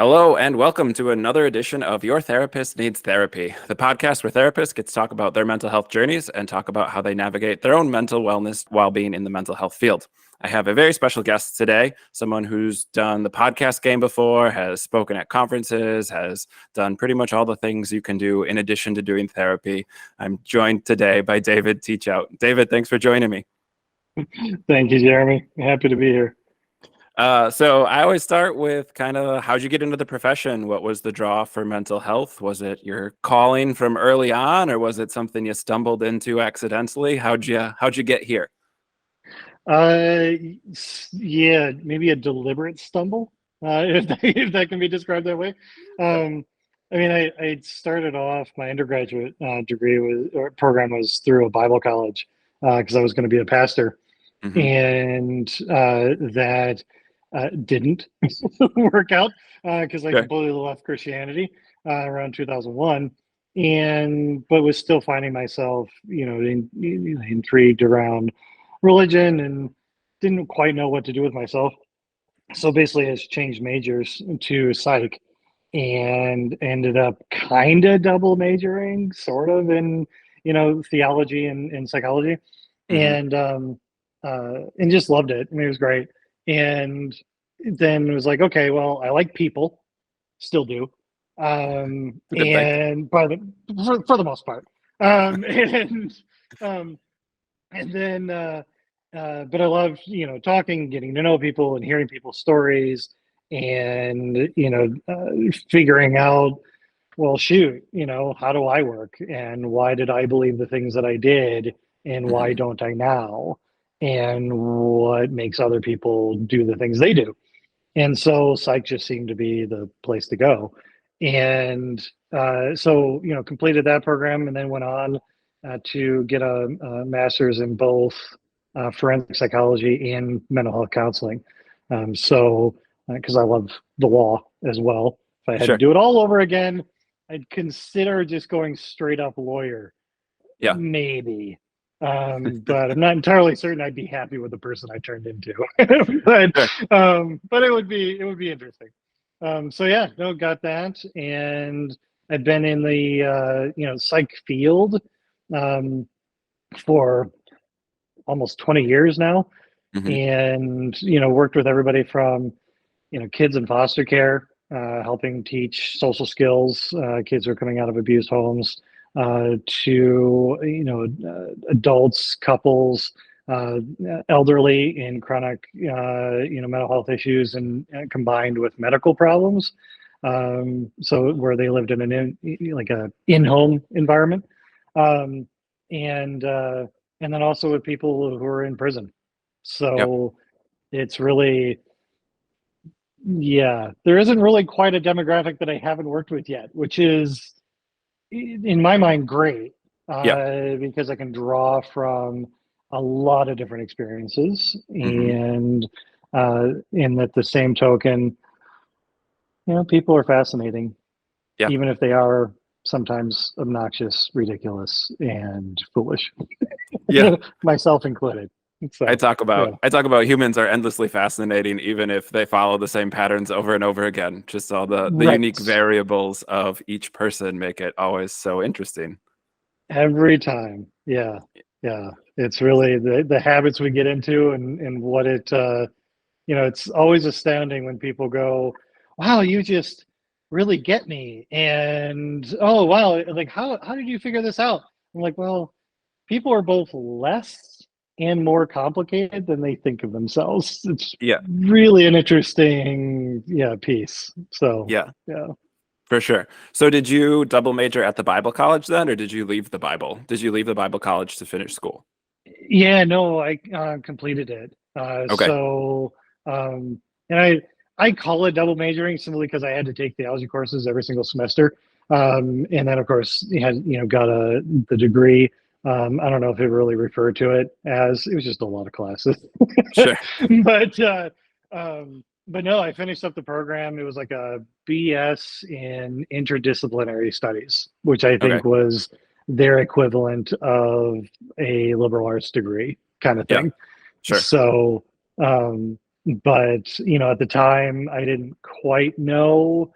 Hello, and welcome to another edition of Your Therapist Needs Therapy, the podcast where therapists get to talk about their mental health journeys and talk about how they navigate their own mental wellness while being in the mental health field. I have a very special guest today, someone who's done the podcast game before, has spoken at conferences, has done pretty much all the things you can do in addition to doing therapy. I'm joined today by David Teachout. David, thanks for joining me. Thank you, Jeremy. Happy to be here. So I always start with kind of how'd you get into the profession? What was the draw for mental health? Was it your calling from early on, or was it something you stumbled into accidentally? How'd you get here? Yeah, maybe a deliberate stumble, if that can be described that way. I started off my undergraduate program was through a Bible college because I was going to be a pastor, and that didn't work out because I completely left Christianity around 2001, but was still finding myself, intrigued around religion and didn't quite know what to do with myself. So basically, I just changed majors to psych and ended up kind of double majoring, sort of in theology and psychology, and just loved it. I mean, it was great. And then it was like, okay, well, I like people, still do, and for the most part, and then but I love talking, getting to know people, and hearing people's stories, and figuring out, well, shoot, how do I work, and why did I believe the things that I did, and why don't I now, and what makes other people do the things they do. And so psych just seemed to be the place to go. And so completed that program, and then went on to get a master's in both forensic psychology and mental health counseling. Because I love the law as well. If I had to do it all over again, I'd consider just going straight up lawyer. Yeah, maybe. But I'm not entirely certain I'd be happy with the person I turned into. But it would be interesting. Got that, and I've been in the psych field for almost 20 years now, and worked with everybody from kids in foster care, helping teach social skills, kids who are coming out of abused homes, to adults, couples, elderly in chronic mental health issues, and combined with medical problems. So where they lived in a in-home environment, and then also with people who are in prison. So it's really, there isn't really quite a demographic that I haven't worked with yet, which is, in my mind, great, because I can draw from a lot of different experiences, and at the same token, people are fascinating, even if they are sometimes obnoxious, ridiculous, and foolish. Myself included. So, I talk about humans are endlessly fascinating, even if they follow the same patterns over and over again. Just all the unique variables of each person make it always so interesting. Every time. Yeah. It's really the habits we get into, and what it's always astounding when people go, wow, you just really get me. And, oh, wow, like, how did you figure this out? I'm like, well, people are both less and more complicated than they think of themselves. It's really an interesting piece. So yeah, for sure. So did you double major at the Bible college then, or did you leave the Bible? Did you leave the Bible college to finish school? No, I completed it. So and I call it double majoring simply because I had to take theology courses every single semester, and then of course got the degree. I don't know if it really referred to it as, it was just a lot of classes. Sure. But no, I finished up the program. It was like a BS in interdisciplinary studies, which I think was their equivalent of a liberal arts degree kind of thing. Sure. So but at the time I didn't quite know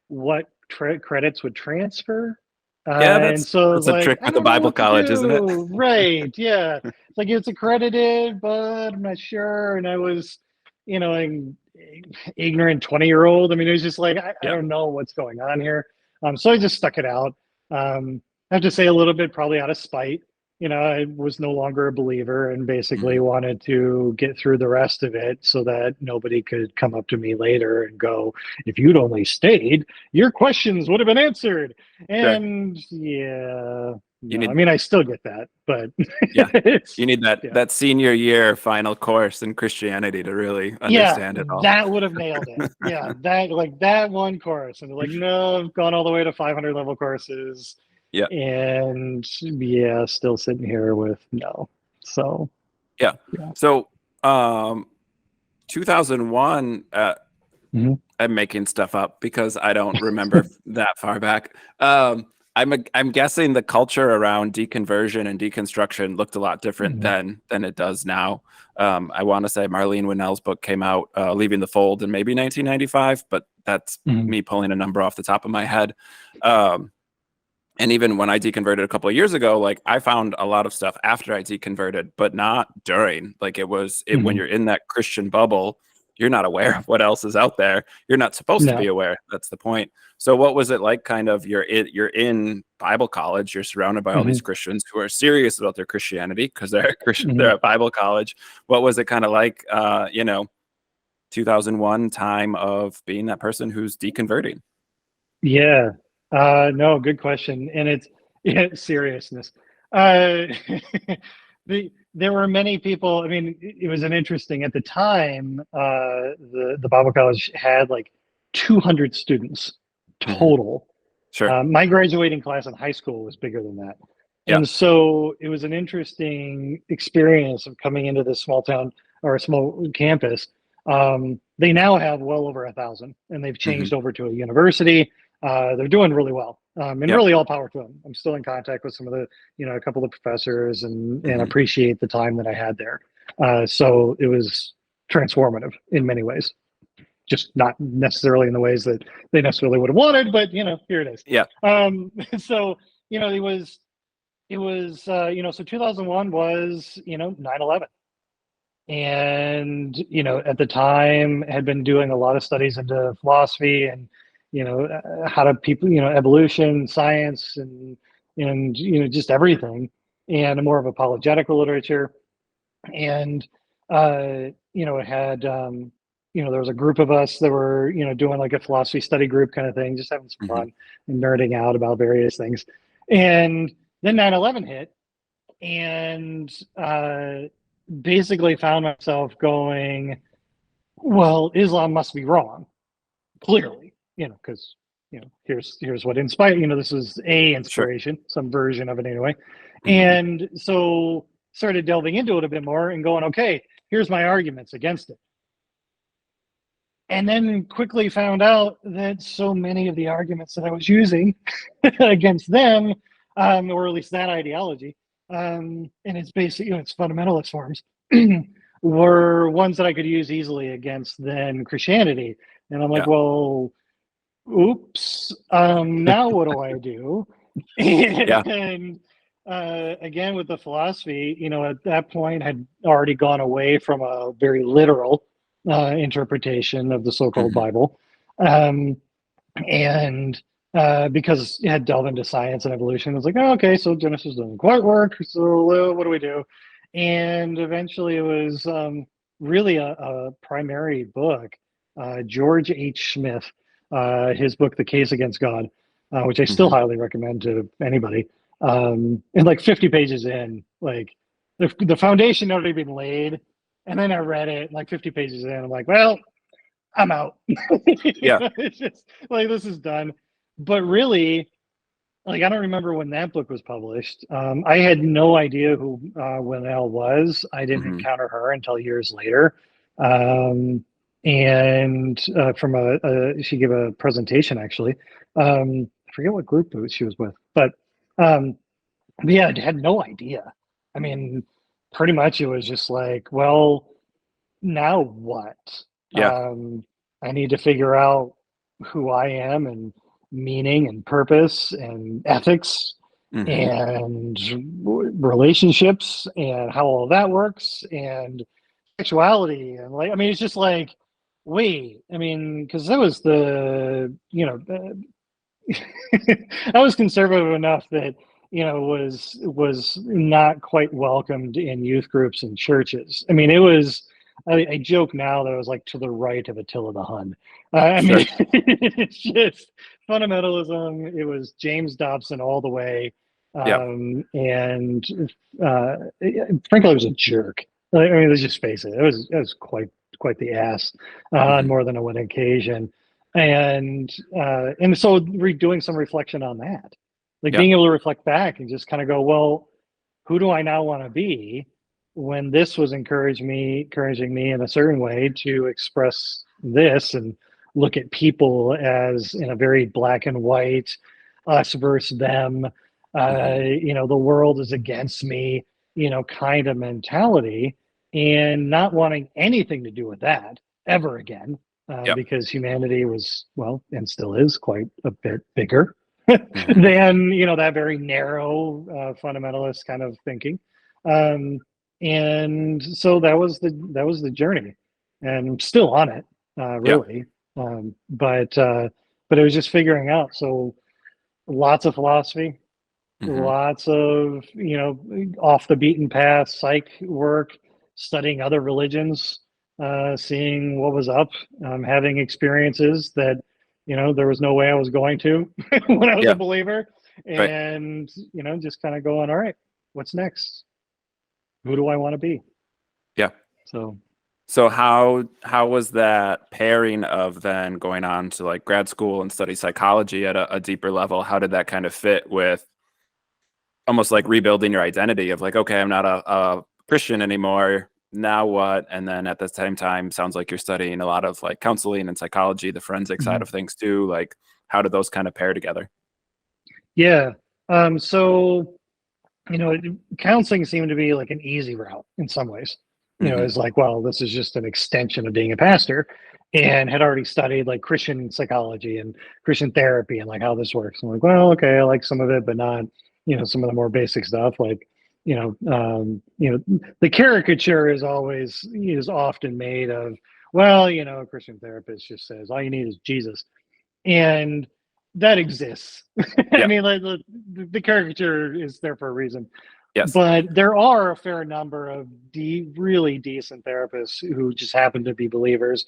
what credits would transfer. Yeah, And so I was that's a like, trick I with the don't know Bible what to college, isn't it? do. Right. Yeah. It's like it's accredited, but I'm not sure. And I was, an ignorant 20-year-old. I mean, it was just like, I Yep. don't know what's going on here. So I just stuck it out. I have to say a little bit probably out of spite. I was no longer a believer and basically Mhm. wanted to get through the rest of it so that nobody could come up to me later and go, if you'd only stayed, your questions would have been answered. Sure. And You no, I need, mean, I still get that, but yeah, it's, you need that yeah. that senior year final course in Christianity to really Yeah, understand it all. that would have nailed it. Yeah, that like that one course. And like, no, I've gone all the way to 500 level courses. Yeah. And yeah, still sitting here with no. So, Yeah. yeah. So, 2001, Mhm. I'm making stuff up because I don't remember that far back. I'm guessing the culture around deconversion and deconstruction looked a lot different Mhm. then than it does now. I want to say Marlene Winnell's book came out, Leaving the Fold, in maybe 1995, but that's Mhm. me pulling a number off the top of my head. Um, and even when I deconverted a couple of years ago, like I found a lot of stuff after I deconverted, but not during. Like when Mhm. you're in that Christian bubble, you're not aware of what else is out there. You're not supposed to be No. aware. That's the point. So what was it like? Kind of you're in Bible college. You're surrounded by all these Mhm. Christians who are serious about their Christianity because they're at they're Mhm. at Bible college. What was it kind of like? 2001 time of being that person who's deconverting. Yeah. No, good question. And it's yeah, seriousness. Uh, there were many people. I mean, it was an interesting at the time. The Bible college had like 200 students Hmm. total. Sure. My graduating class in high school was bigger than that. Yeah. And so it was an interesting experience of coming into this small town or a small campus. They now have well over 1,000, and they've Hmm. changed over to a university. They're doing really well, and Yeah. really all power to them. I'm still in contact with some of the, a couple of professors, and Hmm. appreciate the time that I had there. So it was transformative in many ways, just not necessarily in the ways that they necessarily would have wanted, but here it is. Yeah. So it was so 2001 was 9/11, and at the time had been doing a lot of studies into philosophy and how do people evolution science and just everything, and more of apologetical literature. And it had there was a group of us that were doing like a philosophy study group kind of thing, just having some Hmm. fun and nerding out about various things. And then 9/11 hit, and basically found myself going, well, Islam must be wrong, clearly, because here's what inspired, this is a Sure. inspiration, some version of it anyway. Hmm. And so started delving into it a bit more and going, okay, here's my arguments against it. And then quickly found out that so many of the arguments that I was using against them, or at least that ideology, and it's basically its fundamentalist forms, were ones that I could use easily against then Christianity. And I'm like, Yeah. well, oops. Now what do I do? Yeah. And again, with the philosophy, at that point, had already gone away from a very literal interpretation of the so-called Hmm. Bible, um, and because it had delved into science and evolution, it was like, oh, okay, so Genesis doesn't quite work. So what do we do? And eventually, it was really a primary book, George H. Smith, his book, The Case Against God, which I still Hmm. highly recommend to anybody. And like 50 pages in, like the foundation had already been laid. And then I read it, like 50 pages in, I'm like, well, I'm out. Yeah. It's just like this is done. But really, like I don't remember when that book was published. I had no idea who Winnell was. I didn't Hmm. encounter her until years later. Um, and from she gave a presentation actually. I forget what group she was with, um, but yeah, I had no idea. I mean, pretty much it was just like, well, now what? Yeah. I need to figure out who I am and meaning and purpose and ethics Hmm. and relationships and how all that works and sexuality and like I mean it's just like wait I mean because that was the I was conservative enough that was not quite welcomed in youth groups and churches. I mean, it was. I joke now that it was like to the right of Attila the Hun. I Sure. mean, it's just fundamentalism. It was James Dobson all the way, Yeah. and uh, frankly, it was a jerk. I mean, let's just face it. It was quite the ass on Hmm. more than one occasion and so doing some reflection on that, like Yeah. being able to reflect back and just kind of go, well, who do I now want to be when this was encouraging me in a certain way to express this and look at people as in a very black and white, us versus them, Hmm. the world is against me, kind of mentality, and not wanting anything to do with that ever again, Yeah. because humanity was, well, and still is quite a bit bigger Hmm. than that very narrow fundamentalist kind of thinking. Um, and so that was the journey, and I'm still on it, Yeah. really. But it was just figuring out. So lots of philosophy, Hmm. lots of off the beaten path psych work, studying other religions, seeing what was up, having experiences that there was no way I was going to when I was a Yeah. believer, Right. and just kind of going, all right, what's next? Who do I want to be? Yeah. So So how was that pairing of then going on to like grad school and study psychology at a deeper level? How did that kind of fit with almost like rebuilding your identity of like, okay, I'm not a Christian anymore. Now what? And then at the same time, sounds like you're studying a lot of like counseling and psychology, the forensic side mhm. of things too. Like, how do those kind of pair together? Yeah. So counseling seemed to be like an easy route in some ways. Hmm. It's like, well, this is just an extension of being a pastor, and had already studied like Christian psychology and Christian therapy and like how this works. I'm like, well, okay, I like some of it, but not, some of the more basic stuff. Like, the caricature is often made of, well, a Christian therapist just says all you need is Jesus, and that exists. I Yeah. mean, like the caricature is there for a reason, Yes. but there are a fair number of really decent therapists who just happen to be believers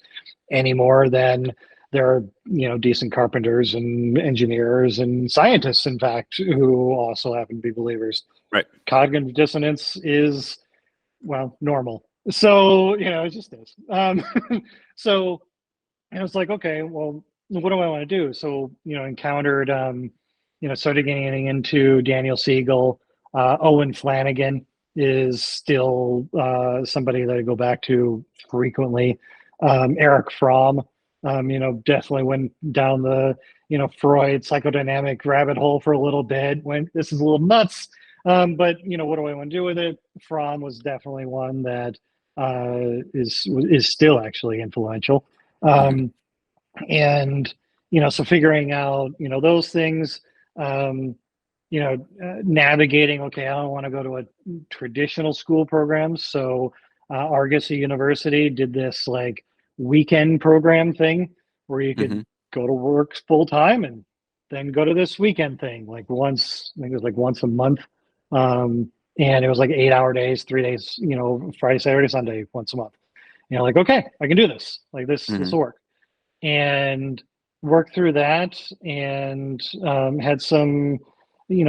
any more than there are, decent carpenters and engineers and scientists, in fact, who also happen to be believers. Right. Cognitive dissonance is, well, normal. So, it just is. So, and it's like, okay, well, what do I want to do? So, encountered, started getting into Daniel Siegel. Owen Flanagan is still somebody that I go back to frequently. Eric Fromm, definitely went down the, Freud psychodynamic rabbit hole for a little bit. Went, this is a little nuts. But, what do I want to do with it? Fromm was definitely one that is still actually influential. Hmm. Um, and so figuring out those things, um, navigating, okay, I don't want to go to a traditional school program, so Argosy University did this like weekend program thing where you could Hmm. go to work full time and then go to this weekend thing like once, I think it was like once a month, and it was like 8-hour days, 3 days, Friday, Saturday, Sunday, once a month. Like, okay, I can do this, like this Hmm. will work, and worked through that, and had some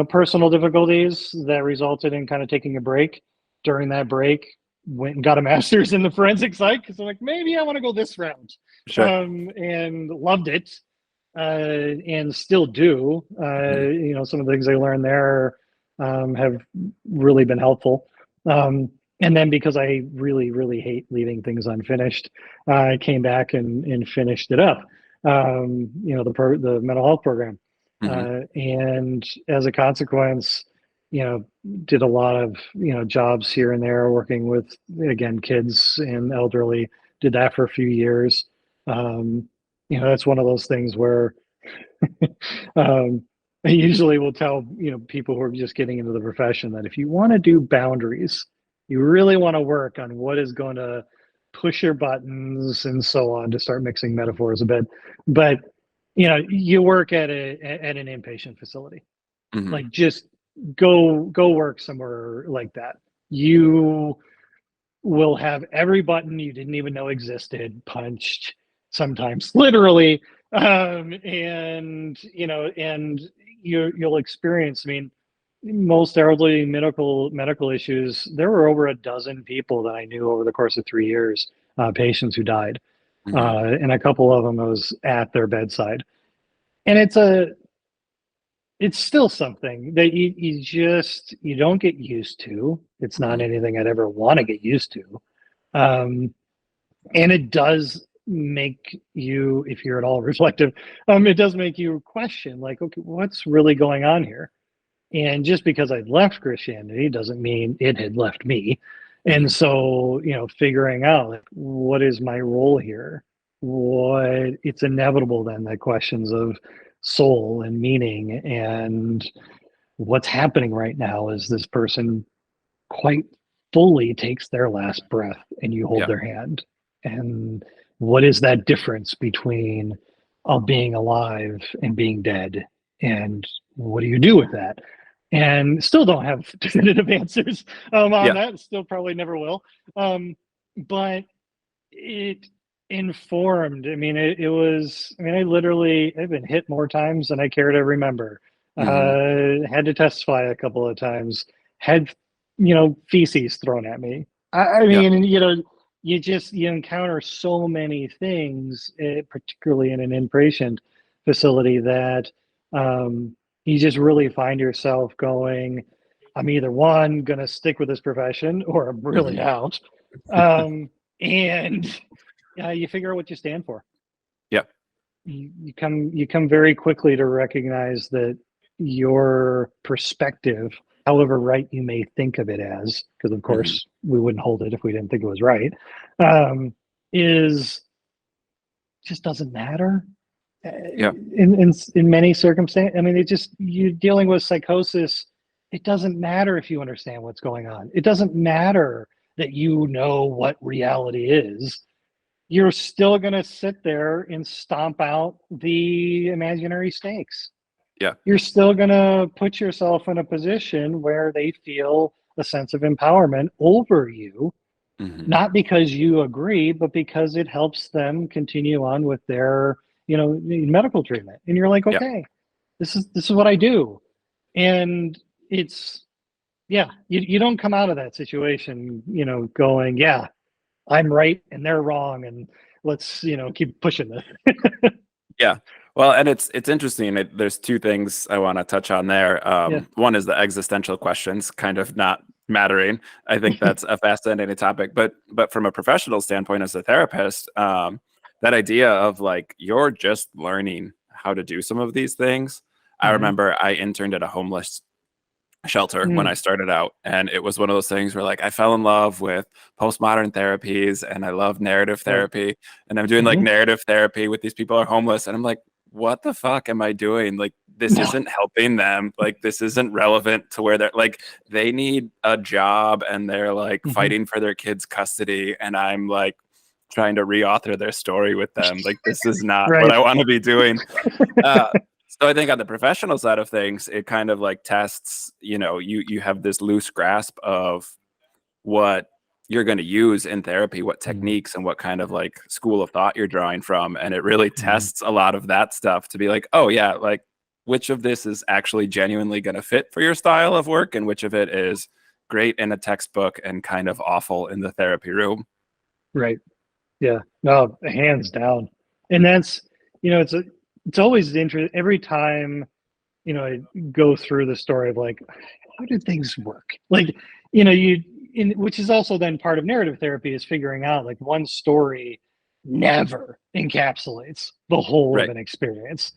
personal difficulties that resulted in kind of taking a break. During that break, went and got a master's in the forensic psych because I'm like, maybe I want to go this route, Sure. and loved it, and still do. Hmm. Some of the things I learned there have really been helpful. And then because I really, really hate leaving things unfinished, I came back and finished it up. The mental health program, Hmm. and as a consequence, did a lot of, jobs here and there working with, again, kids and elderly, did that for a few years. That's one of those things where um, I usually will tell, people who are just getting into the profession that if you want to do boundaries, you really want to work on what is going to push your buttons and so on, to start mixing metaphors a bit. But, you work at an inpatient facility, Hmm. like just go work somewhere like that. You will have every button you didn't even know existed punched, sometimes literally, and you'll experience. I mean, most elderly medical issues. There were over a dozen people that I knew over the course of 3 years, patients who died, Hmm. and a couple of them I was at their bedside, and it's still something that you don't get used to. It's not Hmm. anything I'd ever want to get used to. Um, and it does make you, if you're at all reflective, it does make you question, like, okay, what's really going on here? And just because I'd left Christianity doesn't mean it had left me. And Hmm. so, figuring out, like, what is my role here? It's inevitable then that questions of soul and meaning and what's happening right now is this person quite fully takes their last breath and you hold Yeah. their hand. And what is that difference between being alive and being dead? And what do you do with that? And still don't have definitive answers on Yeah. that. Still probably never will. But it informed. I mean, it was. I mean, I've been hit more times than I care to remember. Hmm. Had to testify a couple of times. Had feces thrown at me. I Yeah. mean, you encounter so many things, particularly in an inpatient facility, that you just really find yourself going, I'm either one going to stick with this profession or I'm really Hmm. out. And you figure out what you stand for. Yeah. You come very quickly to recognize that your perspective, however right you may think of it as, because of Hmm. course we wouldn't hold it if we didn't think it was right, um, is just doesn't matter. Yeah. In many circumstances. I mean, it just, you're dealing with psychosis. It doesn't matter if you understand what's going on. It doesn't matter that you know what reality is. You're still going to sit there and stomp out the imaginary stakes. Yeah. You're still going to put yourself in a position where they feel a sense of empowerment over you, Hmm. not because you agree, but because it helps them continue on with their, medical treatment. And you're like, Yeah. okay, this is what I do. And it's, yeah, you don't come out of that situation, going, yeah, I'm right and they're wrong, and let's, keep pushing this. Yeah. Well, and it's interesting. There's two things I want to touch on there. Yeah. One is the existential questions kind of not mattering. I think that's a fascinating topic. But from a professional standpoint, as a therapist, that idea of like you're just learning how to do some of these things. I Hmm. remember I interned at a homeless shelter when I Mm. started out. And it was one of those things where like I fell in love with postmodern therapies and I love narrative Right. therapy. And I'm doing like Hmm. narrative therapy with these people who are homeless. And I'm like, what the fuck am I doing? Like, this No. isn't helping them. Like, this isn't relevant to where they're like, they need a job and they're like Hmm. fighting for their kids' custody. And I'm like, trying to reauthor their story with them. Like, this is not what Right. I want to be doing. Uh, so I think on the professional side of things, it kind of like tests, you have this loose grasp of what you're going to use in therapy, what Hmm. techniques and what kind of like school of thought you're drawing from. And it really Hmm. tests a lot of that stuff to be like, oh yeah, like which of this is actually genuinely going to fit for your style of work and which of it is great in a textbook and kind of awful in the therapy room. Right. Yeah. No, hands down. And that's, it's always interesting every time, I go through the story of like, how do things work? Like, which is also then part of narrative therapy, is figuring out like one story never encapsulates the whole of Right. an experience.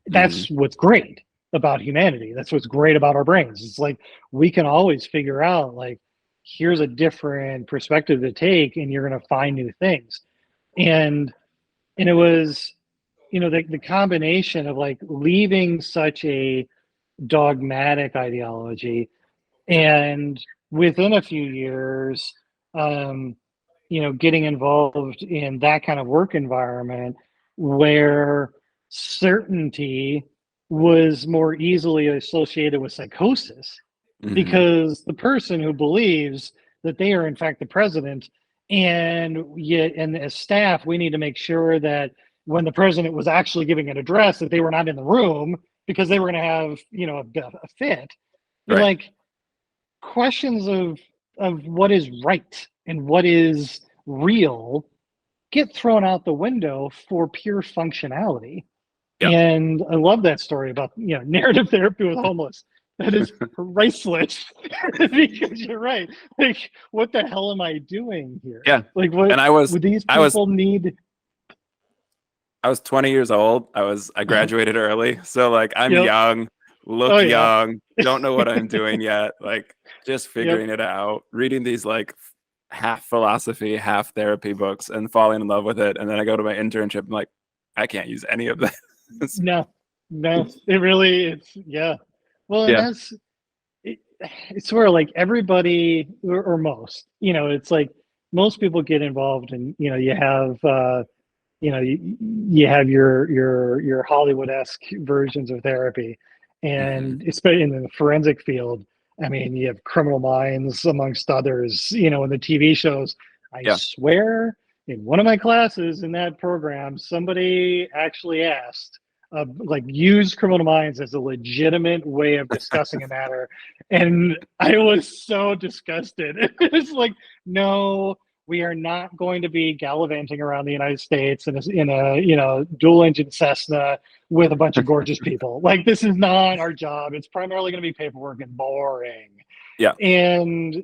Hmm. That's what's great. about humanity. That's what's great about our brains. It's like we can always figure out like here's a different perspective to take, and you're going to find new things. And it was, the combination of like leaving such a dogmatic ideology, and within a few years, um, getting involved in that kind of work environment where certainty was more easily associated with psychosis, Hmm. because the person who believes that they are in fact the president, and yet, and as staff, we need to make sure that when the president was actually giving an address, that they were not in the room because they were going to have, a fit. You're Right. like, questions of what is right and what is real get thrown out the window for pure functionality. Yeah. And I love that story about, narrative therapy with homeless. That is priceless. Because you're right. Like, what the hell am I doing here? Yeah. Like, what And I was would these I was people need? I was 20 years old. I graduated early. So like I'm Yep. young, Oh look yeah. young, don't know what I'm doing yet. Like just Yep. figuring it out, reading these like half philosophy, half therapy books and falling in love with it. And then I go to my internship. I'm like, I can't use any of this. No, no, it really, it's, yeah. Well, and Yeah. that's, it, it's where like everybody, or most, it's like most people get involved, and you have you have your Hollywood-esque versions of therapy, Hmm. and especially in the forensic field. I mean, you have Criminal Minds amongst others, in the TV shows. I Yeah. swear, in one of my classes in that program, somebody actually asked, like, use Criminal Minds as a legitimate way of discussing a matter, and I was so disgusted. It's like, no, we are not going to be gallivanting around the United States in a dual engine Cessna with a bunch of gorgeous people. Like, this is not our job. It's primarily going to be paperwork and boring. Yeah. And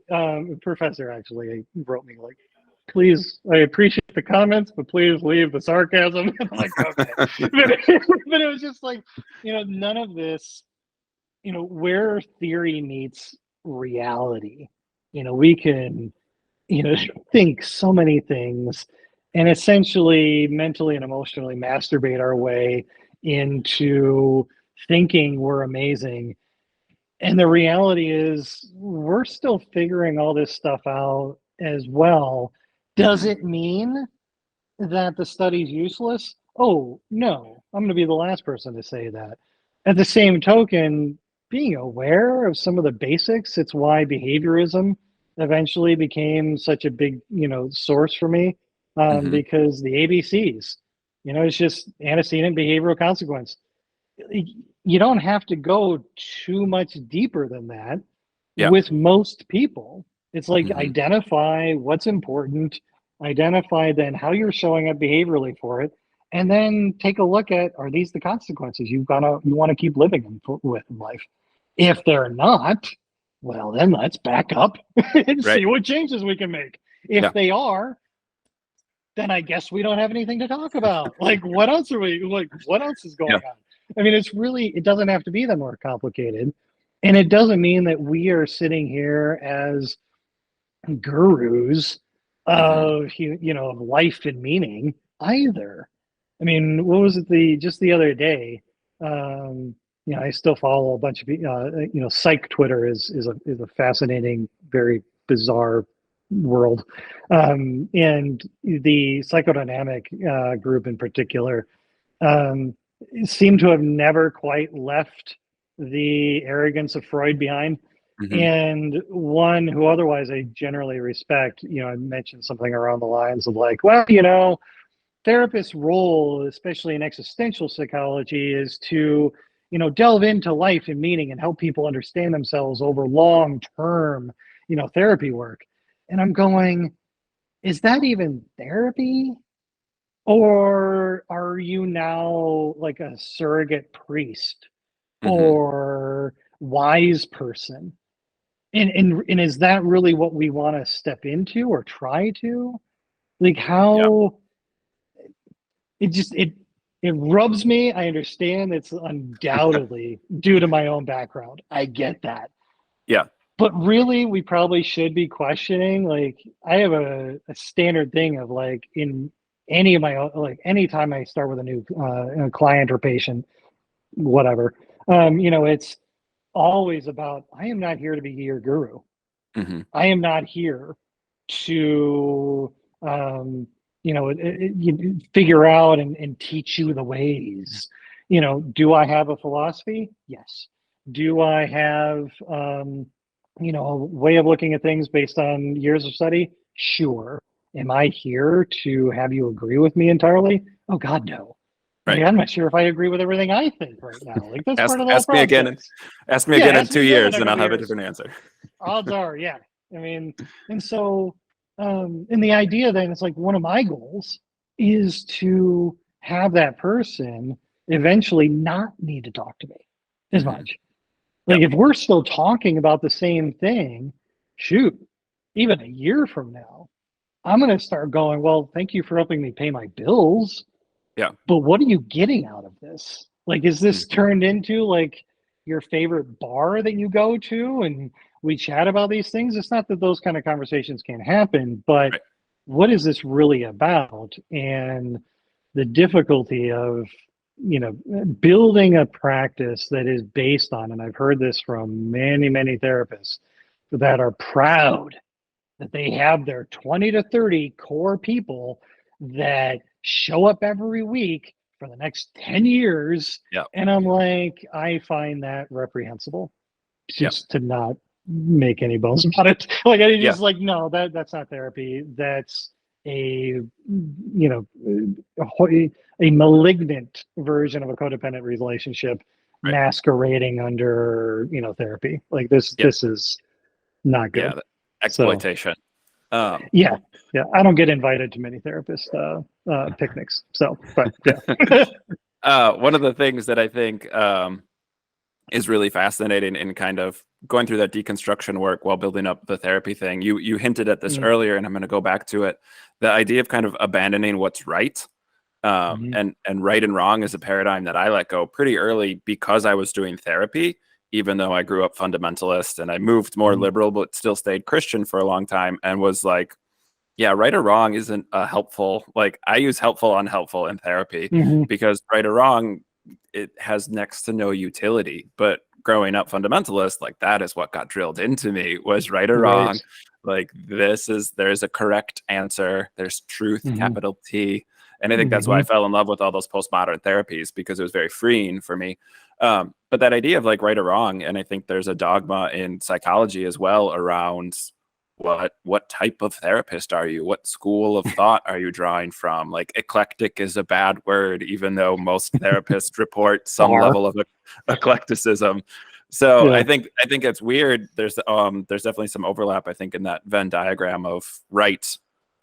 professor actually wrote me like, please, I appreciate the comments, but please leave the sarcasm. And I'm like, okay. But it was just like, none of this, where theory meets reality, we can, think so many things, and essentially mentally and emotionally masturbate our way into thinking we're amazing. And the reality is, we're still figuring all this stuff out as well. Does Hmm. it mean that the study's useless? Oh, no. I'm going to be the last person to say that. At the same token, being aware of some of the basics, it's why behaviorism eventually became such a big, source for me, Hmm. because the ABCs, it's just antecedent behavioral consequence. You don't have to go too much deeper than that Yeah. with most people. It's like, Hmm. identify what's important, identify then how you're showing up behaviorally for it, and then take a look at, are these the consequences you want to keep living with in life? If they're not, well, then let's back up and Right. see what changes we can make. If Yeah. they are, then I guess we don't have anything to talk about. Like, what else are we like? What else is Yeah. going on? I mean, it doesn't have to be that more complicated. And it doesn't mean that we are sitting here as gurus Hmm. of, of life and meaning either. I mean, what was it just the other day? I still follow a bunch of psych Twitter is a fascinating, very bizarre world, and the psychodynamic group in particular um, seem to have never quite left the arrogance of Freud behind. Hmm. And one who otherwise I generally respect, I mentioned something around the lines of like, well, therapists' role, especially in existential psychology, is to, delve into life and meaning and help people understand themselves over long-term, therapy work. And I'm going, is that even therapy? Or are you now like a surrogate priest Hmm. or wise person? And is that really what we want to step into or try to? Like, Yeah. how it just it It rubs me. I understand it's undoubtedly due to my own background. I get that. Yeah. But really, we probably should be questioning. Like, I have a standard thing of like in any of my like anytime I start with a new client or patient, whatever, it's always about I am not here to be your guru. Hmm. I am not here to figure out and teach you the ways. Do I have a philosophy? Yes. Do I have a way of looking at things based on years of study? Sure. Am I here to have you agree with me entirely? Oh God, no. Like, Right. I'm not sure if I agree with everything I think right now. Like, that's Ask part of the whole ask me again. process. Ask me Yeah, again in ask me two again in years, a and I'll couple have a years. different answer. Odds are, yeah. I mean, and so, and the idea then it's like one of my goals is to have that person eventually not need to talk to me as Hmm. much. Like, Yep. if we're still talking about the same thing, shoot, even a year from now, I'm going to start going, well, thank you for helping me pay my bills, Yeah. but what are you getting out of this? Like, is this Hmm. turned into like your favorite bar that you go to and we chat about these things? It's not that those kind of conversations can't happen, but Right. what is this really about? And the difficulty of, building a practice that is based on, and I've heard this from many, many therapists that are proud that they have their 20 to 30 core people that show up every week for the next 10 years. Yeah. And I'm like, I find that reprehensible, Yeah. just to not make any bones about it. Like, I Yeah. just like, no, that's not therapy. That's a, you know, a malignant version of a codependent relationship Right. masquerading under, therapy. Like, this, Yeah. this is not Yeah. good. So, Exploitation. Um, yeah, yeah. I don't get invited to many therapist picnics. So, but yeah. one of the things that I think is really fascinating in kind of going through that deconstruction work while building up the therapy thing. You hinted at this Mm, earlier, and I'm going to go back to it. The idea of kind of abandoning what's right, mhm, and right and wrong is a paradigm that I let go pretty early because I was doing therapy. Even though I grew up fundamentalist and I moved more mhm, liberal, but still stayed Christian for a long time, and was like, yeah, right or wrong isn't a helpful. Like, I use helpful, unhelpful in therapy mhm. because right or wrong, it has next to no utility. But growing up fundamentalist, like, that is what got drilled into me, was right or Right. wrong. Like, there's a correct answer. There's truth, Mhm, capital T. And I think that's why I mhm, fell in love with all those postmodern therapies, because it was very freeing for me. But that idea of like right or wrong, and I think there's a dogma in psychology as well around what type of therapist are you? What school of thought are you drawing from? Like, eclectic is a bad word, even though most therapists report some are. level of eclecticism. So Yeah. I think it's weird. There's definitely some overlap, I think, in that Venn diagram of right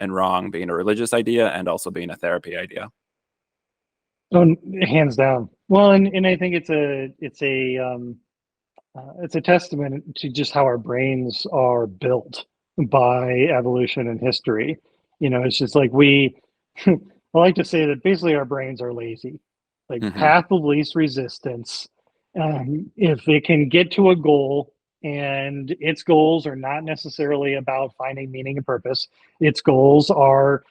and wrong being a religious idea and also being a therapy idea. Oh, hands down. Well, and I think it's a testament to just how our brains are built by evolution and history. It's just like I like to say that basically our brains are lazy, like Hmm. path of least resistance. If it can get to a goal, and its goals are not necessarily about finding meaning and purpose, its goals are,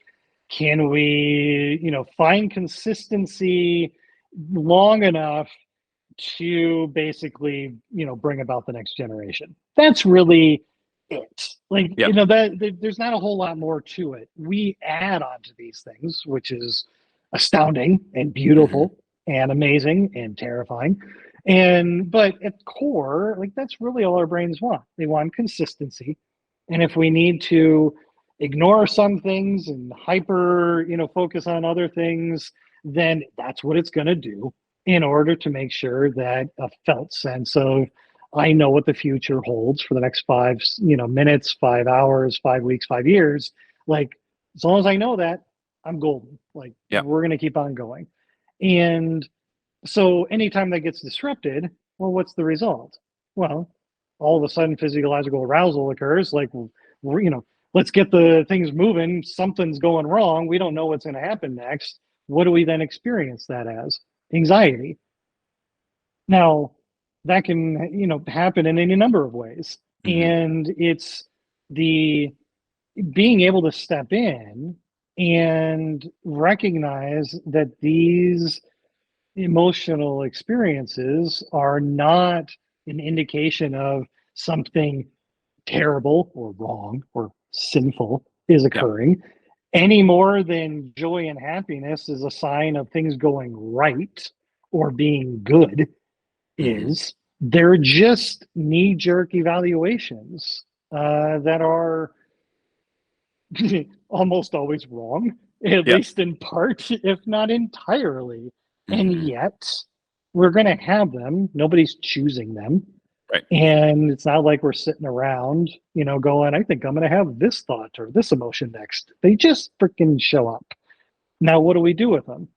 can we, find consistency long enough to basically, bring about the next generation. That's really it. Like, Yep. there's not a whole lot more to it. We add on to these things, which is astounding and Hmm. beautiful and amazing and terrifying. But at core, like, that's really all our brains want. They want consistency. And if we need to ignore some things and hyper, focus on other things, then that's what it's going to do in order to make sure that a felt sense of, I know what the future holds for the next 5 minutes, 5 hours, 5 weeks, 5 years. Like, as long as I know that, I'm golden. Like, Yep. we're going to keep on going. And so anytime that gets disrupted, well, what's the result? Well, all of a sudden physiological arousal occurs. Like, let's get the things moving. Something's going wrong. We don't know what's going to happen next. what do we then experience that as? Anxiety. Now, that can, happen in any number of ways. Hmm. And it's the being able to step in and recognize that these emotional experiences are not an indication of something terrible or wrong or sinful is Yeah. occurring any more than joy and happiness is a sign of things going right or being good Hmm. is. They're just knee-jerk evaluations that are almost always wrong, at Yeah. least in part, if not entirely. And Hmm. yet, we're going to have them. Nobody's choosing them. Right. And it's not like we're sitting around, going, I think I'm going to have this thought or this emotion next. They just freaking show up. Now, what do we do with them?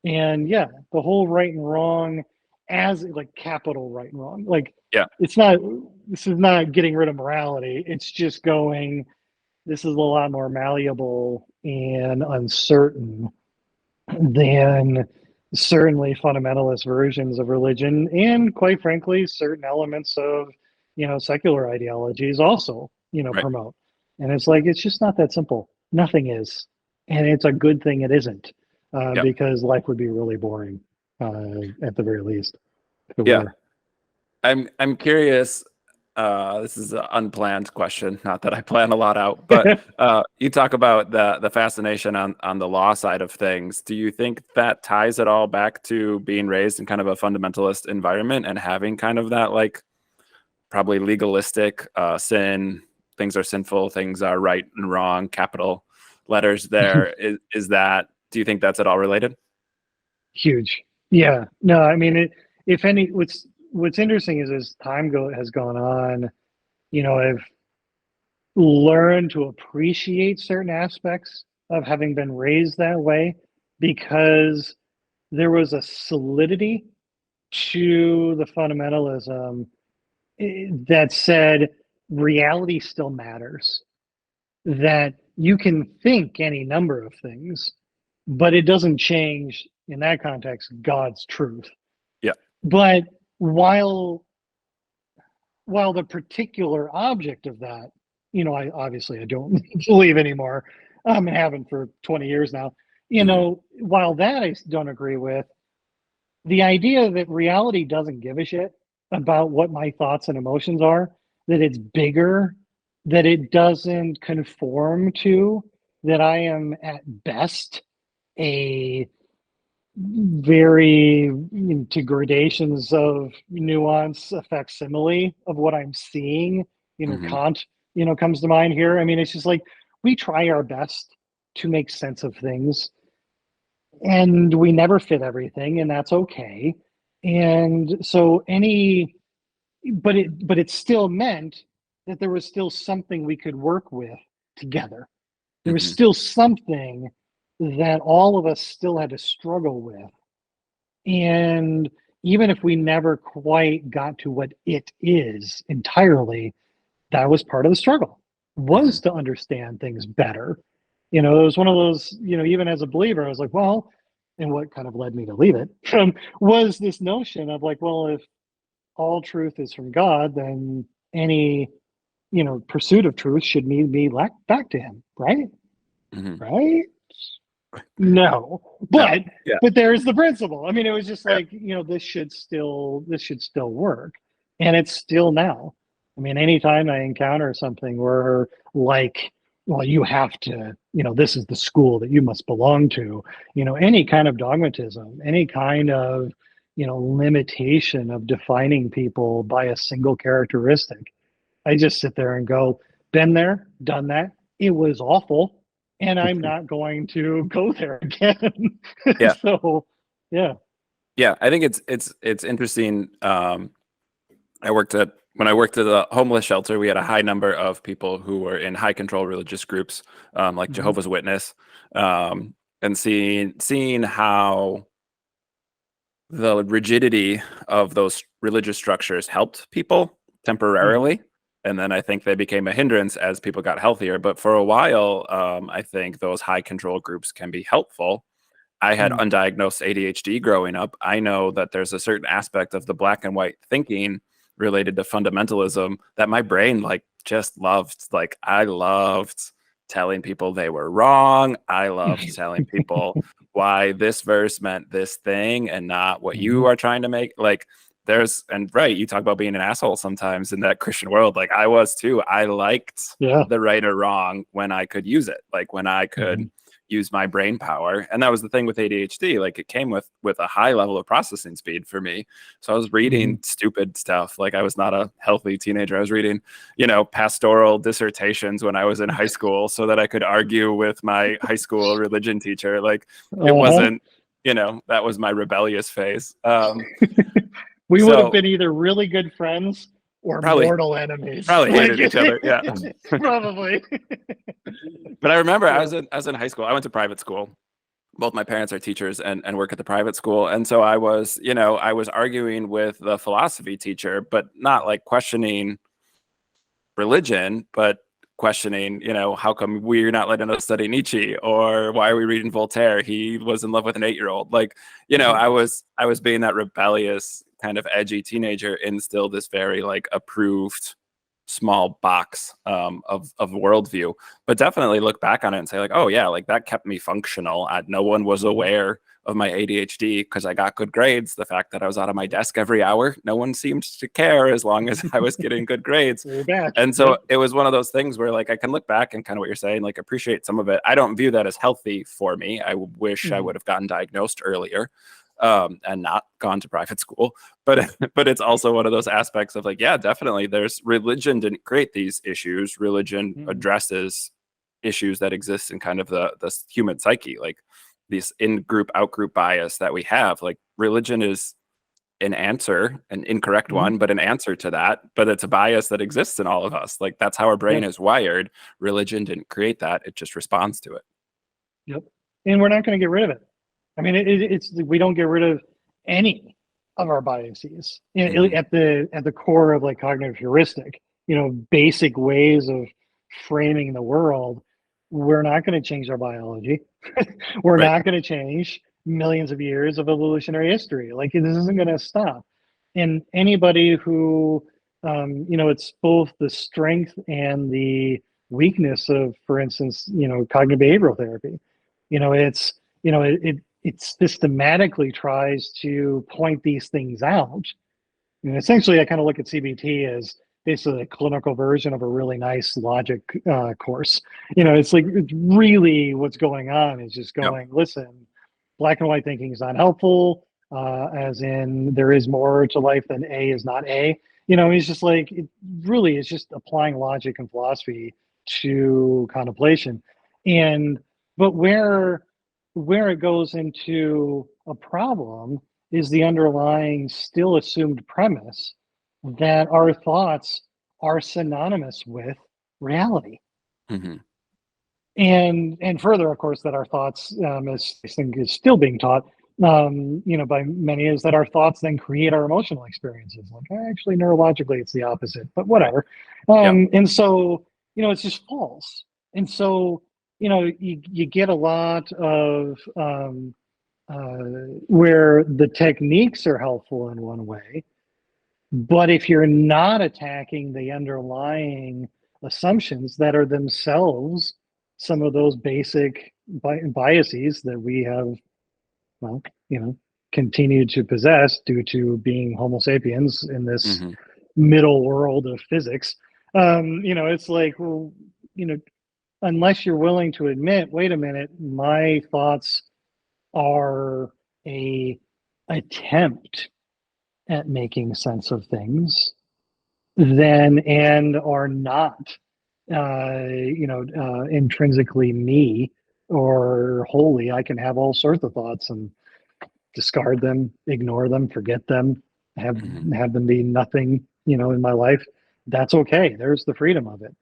And yeah, the whole right and wrong as like capital right and wrong. Like, Yeah. it's not, this is not getting rid of morality. It's just going, this is a lot more malleable and uncertain than certainly fundamentalist versions of religion and quite frankly certain elements of secular ideologies also Right. promote. And it's like it's just not that simple. Nothing is, and it's a good thing it isn't, Yeah. because life would be really boring at the very least if it Yeah. were. I'm curious. This is an unplanned question. Not that I plan a lot out, but you talk about the fascination on the law side of things. Do you think that ties it all back to being raised in kind of a fundamentalist environment and having kind of that like probably legalistic sin? Things are sinful. Things are right and wrong. Capital letters. There is that. Do you think that's at all related? Huge. Yeah. No, I mean, if any, what's interesting is as has gone on, I've learned to appreciate certain aspects of having been raised that way because there was a solidity to the fundamentalism that said reality still matters, that you can think any number of things, but it doesn't change in that context God's truth. Yeah. But while the particular object of that, I obviously I don't believe anymore. And haven't for 20 years now. Hmm. While that I don't agree with, the idea that reality doesn't give a shit about what my thoughts and emotions are, that it's bigger, that it doesn't conform to, that I am at best a very into gradations of nuance, a facsimile of what I'm seeing. Hmm. Kant, comes to mind here. I mean, it's just like we try our best to make sense of things, and we never fit everything, and that's okay. And so but it still meant that there was still something we could work with together. There was Hmm. still something that all of us still had to struggle with. And even if we never quite got to what it is entirely, that was part of the struggle, Hmm. was to understand things better. It was one of those, even as a believer, I was like, well, and what kind of led me to leave it was this notion of like, well, if all truth is from God, then any, pursuit of truth should need me back to him, right? Hmm. Right? No, No. but Yeah. there's the principle. I mean, it was just Yeah. like this should still work, and it's still now. I mean, anytime I encounter something where like, well, you have to, this is the school that you must belong to, any kind of dogmatism, any kind of limitation of defining people by a single characteristic, I just sit there and go, been there, done that. It was awful, and I'm not going to go there again. Yeah. So, yeah. Yeah. I think it's interesting. When I worked at a homeless shelter, we had a high number of people who were in high control religious groups, like Mhm. Jehovah's Witness, and seeing how the rigidity of those religious structures helped people Mhm. temporarily. And then I think they became a hindrance as people got healthier. But for a while, I think those high control groups can be helpful I had Mm. undiagnosed ADHD growing up. I know that there's a certain aspect of the black and white thinking related to fundamentalism that my brain like just loved. Like I loved telling people they were wrong. I loved telling people why this verse meant this thing and not what you Mhm. are trying to make. Like there's, and right, you talk about being an asshole sometimes in that Christian world. Like I was too. I liked Yeah. the right or wrong when I could use it. Like when I could Mhm. use my brain power. And that was the thing with ADHD. Like it came with a high level of processing speed for me. So I was reading Mhm. stupid stuff. Like I was not a healthy teenager. I was reading, pastoral dissertations when I was in high school so that I could argue with my high school religion teacher. Like it Uh-huh. wasn't, that was my rebellious phase. We would have So been either really good friends or probably mortal enemies. probably Like, hated each other. Yeah. probably. But I remember Yeah. I was in high school. I went to private school. Both my parents are teachers and work at the private school. And so I was, I was arguing with the philosophy teacher, but not like questioning religion, but questioning, how come we're not letting us study Nietzsche, or why are we reading Voltaire? He was in love with an 8-year-old. Like, Mhm. I was being that rebellious kind of edgy teenager in still this very like approved small box of worldview, but definitely look back on it and say like, oh yeah, like that kept me functional. No one was Mhm. aware of my ADHD because I got good grades. The fact that I was out of my desk every hour, no one seemed to care as long as I was getting good grades. We're back. And so Yep. it was one of those things where like I can look back and kind of what you're saying, like appreciate some of it. I don't view that as healthy for me. I wish I Mhm. would have gotten diagnosed earlier and not gone to private school. But but it's also one of those aspects of like, yeah, definitely. There's religion didn't create these issues. Religion Mhm. addresses issues that exist in kind of the human psyche, like this in group out group bias that we have. Like religion is an answer, an incorrect Mhm. one, but an answer to that. But it's a bias that exists in all of us. Like that's how our brain Yep. is wired. Religion didn't create that. It just responds to it. Yep. And we're not going to get rid of it. I mean, it's we don't get rid of any of our biases. Mm-hmm. At the core of like cognitive heuristic, basic ways of framing the world. We're not going to change our biology. We're Right. not going to change millions of years of evolutionary history. Like this isn't going to stop. And anybody who, it's both the strength and the weakness of, for instance, cognitive behavioral therapy. It's it systematically tries to point these things out. And essentially, I kind of look at CBT as basically a clinical version of a really nice logic course. It's like it's really what's going on is just Yep. going, listen, black and white thinking is not helpful, as in there is more to life than A is not A. It's just like, it really is just applying logic and philosophy to contemplation. And, but where it goes into a problem is the underlying still assumed premise that our thoughts are synonymous with reality. Mm-hmm. And further, of course, that our thoughts, as I think is still being taught, by many, is that our thoughts then create our emotional experiences. Like actually, neurologically, it's the opposite, but whatever. Yep. And so, it's just false. And so, you get a lot of where the techniques are helpful in one way, but if you're not attacking the underlying assumptions that are themselves some of those basic biases that we have, well, continued to possess due to being Homo sapiens in this Mm-hmm. middle world of physics, it's like, well, unless you're willing to admit, wait a minute, my thoughts are a attempt at making sense of things, then and are not intrinsically me or wholly. I can have all sorts of thoughts and discard them, ignore them, forget them, have Mm-hmm. have them be nothing, in my life. That's okay. There's the freedom of it.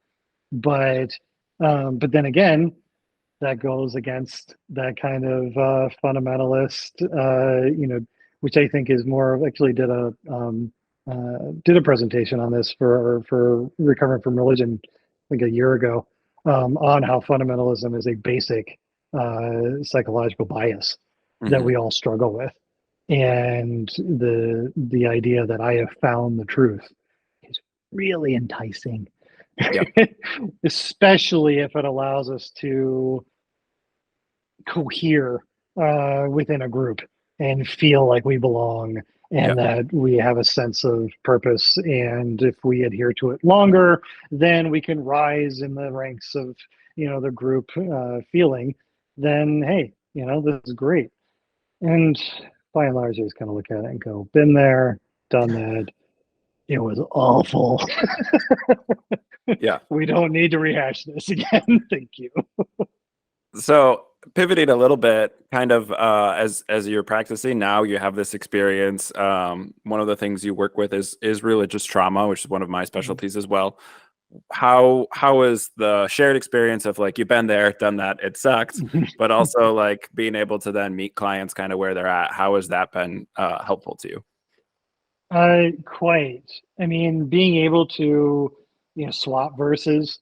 But but then again, that goes against that kind of fundamentalist, which I think is more of, actually did a presentation on this for recovering from religion like a year ago, on how fundamentalism is a basic psychological bias. that Hmm. we all struggle with. And the idea that I have found the truth is really enticing, Yep. especially if it allows us to cohere within a group and feel like we belong and Yep. that we have a sense of purpose. And if we adhere to it longer, then we can rise in the ranks of, the group feeling. Then, hey, this is great. And by and large, I just kind of look at it and go, been there, done that. It was awful. Yeah. We don't need to rehash this again. Thank you. So pivoting a little bit, kind of as you're practicing now, you have this experience. One of the things you work with is religious trauma, which is one of my specialties as well. How is the shared experience of like you've been there, done that, it sucked, but also like being able to then meet clients kind of where they're at? How has that been helpful to you? Quite. I mean, being able to, swap verses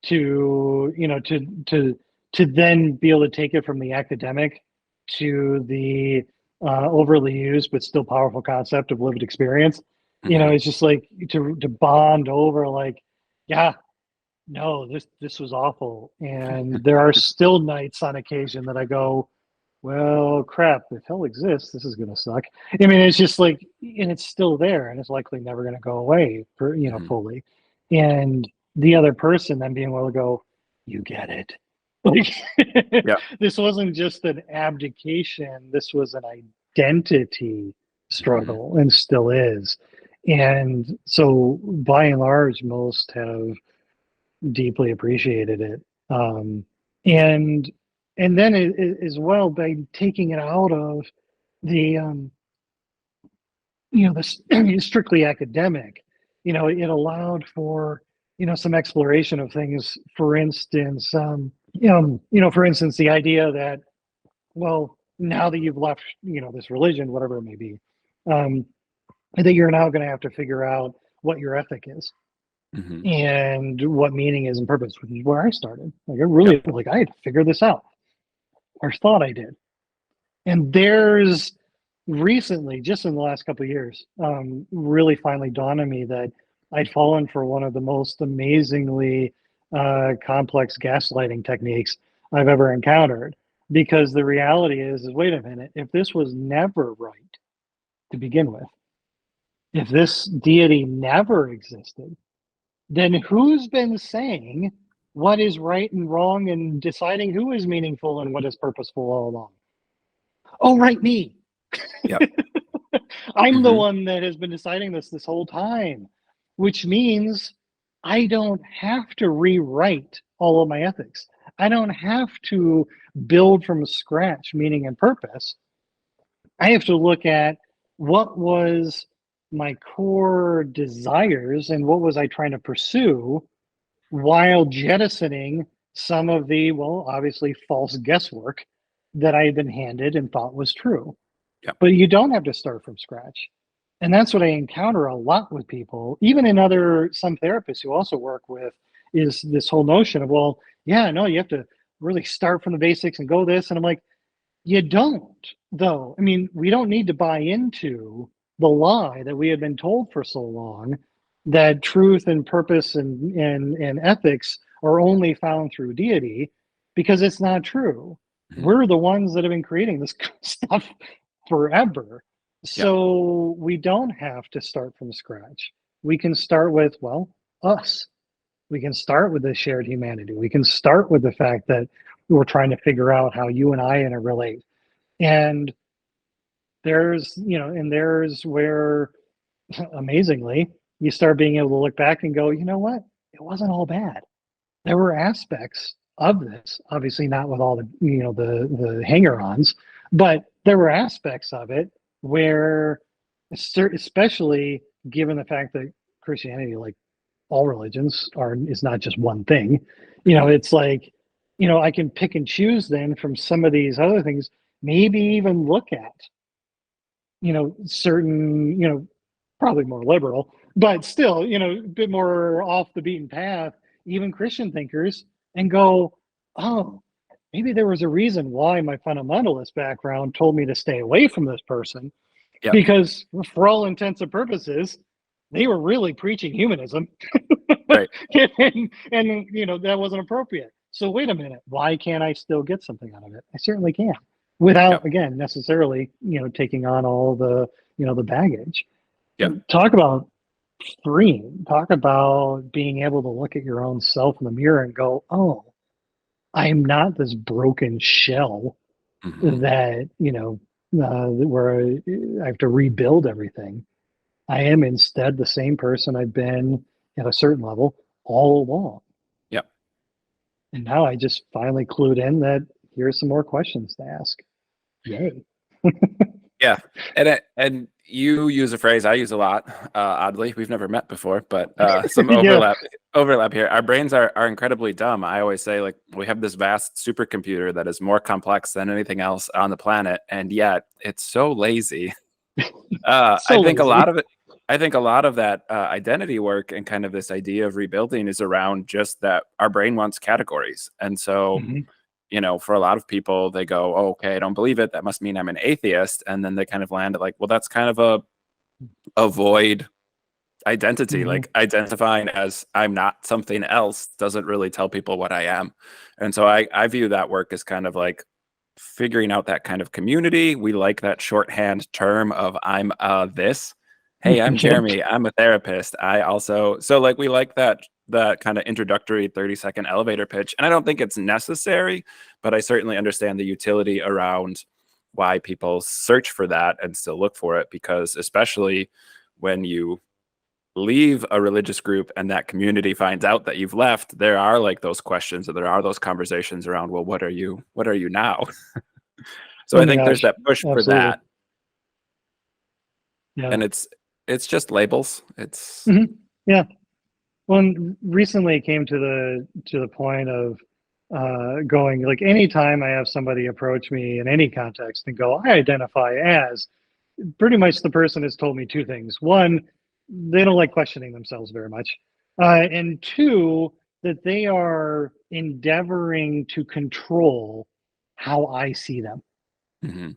to, to then be able to take it from the academic to the overly used but still powerful concept of lived experience. Hmm. It's just like to bond over like, yeah, no, this was awful. And there are still nights on occasion that I go, well, crap, if hell exists, this is going to suck. I mean, it's just like, and it's still there and it's likely never going to go away for, Hmm. fully. And the other person then being able to go, you get it. Like, Yeah. this wasn't just an abdication, this was an identity Hmm. struggle and still is. And so by and large, most have deeply appreciated it. And then as well by taking it out of the this strictly academic, it allowed for some exploration of things. For instance, for instance, the idea that, well, now that you've left this religion, whatever it may be, um, that you're now going to have to figure out what your ethic is Hmm. and what meaning is and purpose, which is where I started. Like I Yep. really like I had to figure this out, or thought I did. And there's recently, just in the last couple of years, really finally dawned on me that I'd fallen for one of the most amazingly complex gaslighting techniques I've ever encountered. Because the reality is wait a minute, if this was never right to begin with, if this deity never existed, then who's been saying what is right and wrong and deciding who is meaningful and what is purposeful all along? Oh, right, me. Yep. I'm the Hmm. one that has been deciding this whole time, which means I don't have to rewrite all of my ethics. I don't have to build from scratch meaning and purpose. I have to look at what was my core desires and what was I trying to pursue while jettisoning some of the, well, obviously false guesswork that I had been handed and thought was true. Yep. But you don't have to start from scratch. And that's what I encounter a lot with people, even in some therapists who also work with, is this whole notion of, well, yeah, no, you have to really start from the basics and go this. And I'm like, you don't, though. I mean, we don't need to buy into the lie that we have been told for so long that truth and purpose and ethics are only found through deity, because it's not true. Hmm. We're the ones that have been creating this stuff forever. Yep. So we don't have to start from scratch. We can start with, well, us. We can start with the shared humanity. We can start with the fact that we're trying to figure out how you and I interrelate. And there's where amazingly you start being able to look back and go, you know what? It wasn't all bad. There were aspects of this, obviously not with all the, the hanger-ons, but there were aspects of it where, especially given the fact that Christianity, like all religions, is not just one thing. Hmm. It's like, I can pick and choose then from some of these other things, maybe even look at, certain, probably more liberal, but still, a bit more off the beaten path, even Christian thinkers, and go, oh, maybe there was a reason why my fundamentalist background told me to stay away from this person, Yep. because for all intents and purposes, they were really preaching humanism. Right. and that wasn't appropriate. So wait a minute, why can't I still get something out of it? I certainly can, without Yep. again necessarily taking on all the the baggage. Yep. Talk about freeing. Talk about being able to look at your own self in the mirror and go, oh, I am not this broken shell Hmm. that where I have to rebuild everything. I am instead the same person I've been at a certain level all along. Yep. And now I just finally clued in that here's some more questions to ask. Yay. Yeah. And you use a phrase I use a lot. Oddly, we've never met before, but some Yeah. overlap here. Our brains are incredibly dumb. I always say, like, we have this vast supercomputer that is more complex than anything else on the planet, and yet it's so lazy. So lazy. I think a lot of that identity work and kind of this idea of rebuilding is around just that our brain wants categories. And so, Mhm. for a lot of people, they go, oh, okay, I don't believe it. That must mean I'm an atheist. And then they kind of land at like, well, that's kind of a void identity. Mhm. Like, identifying as I'm not something else doesn't really tell people what I am. And so I view that work as kind of like figuring out that kind of community. We like that shorthand term of I'm this. Hey, I'm Yep. Jeremy. I'm a therapist. I also, so like, we like that kind of introductory 30-second elevator pitch. And I don't think it's necessary, but I certainly understand the utility around why people search for that and still look for it, because especially when you leave a religious group and that community finds out that you've left, there are like those questions, or there are those conversations around, well, what are you now? So Oh I my think there's gosh. that push for Absolutely. that. Yeah. And it's just labels. It's Hmm. Yeah. Well, and recently it came to the point of going, like, anytime I have somebody approach me in any context and go, I identify as, pretty much the person has told me two things. One, they don't like questioning themselves very much. And two, that they are endeavoring to control how I see them, mhm.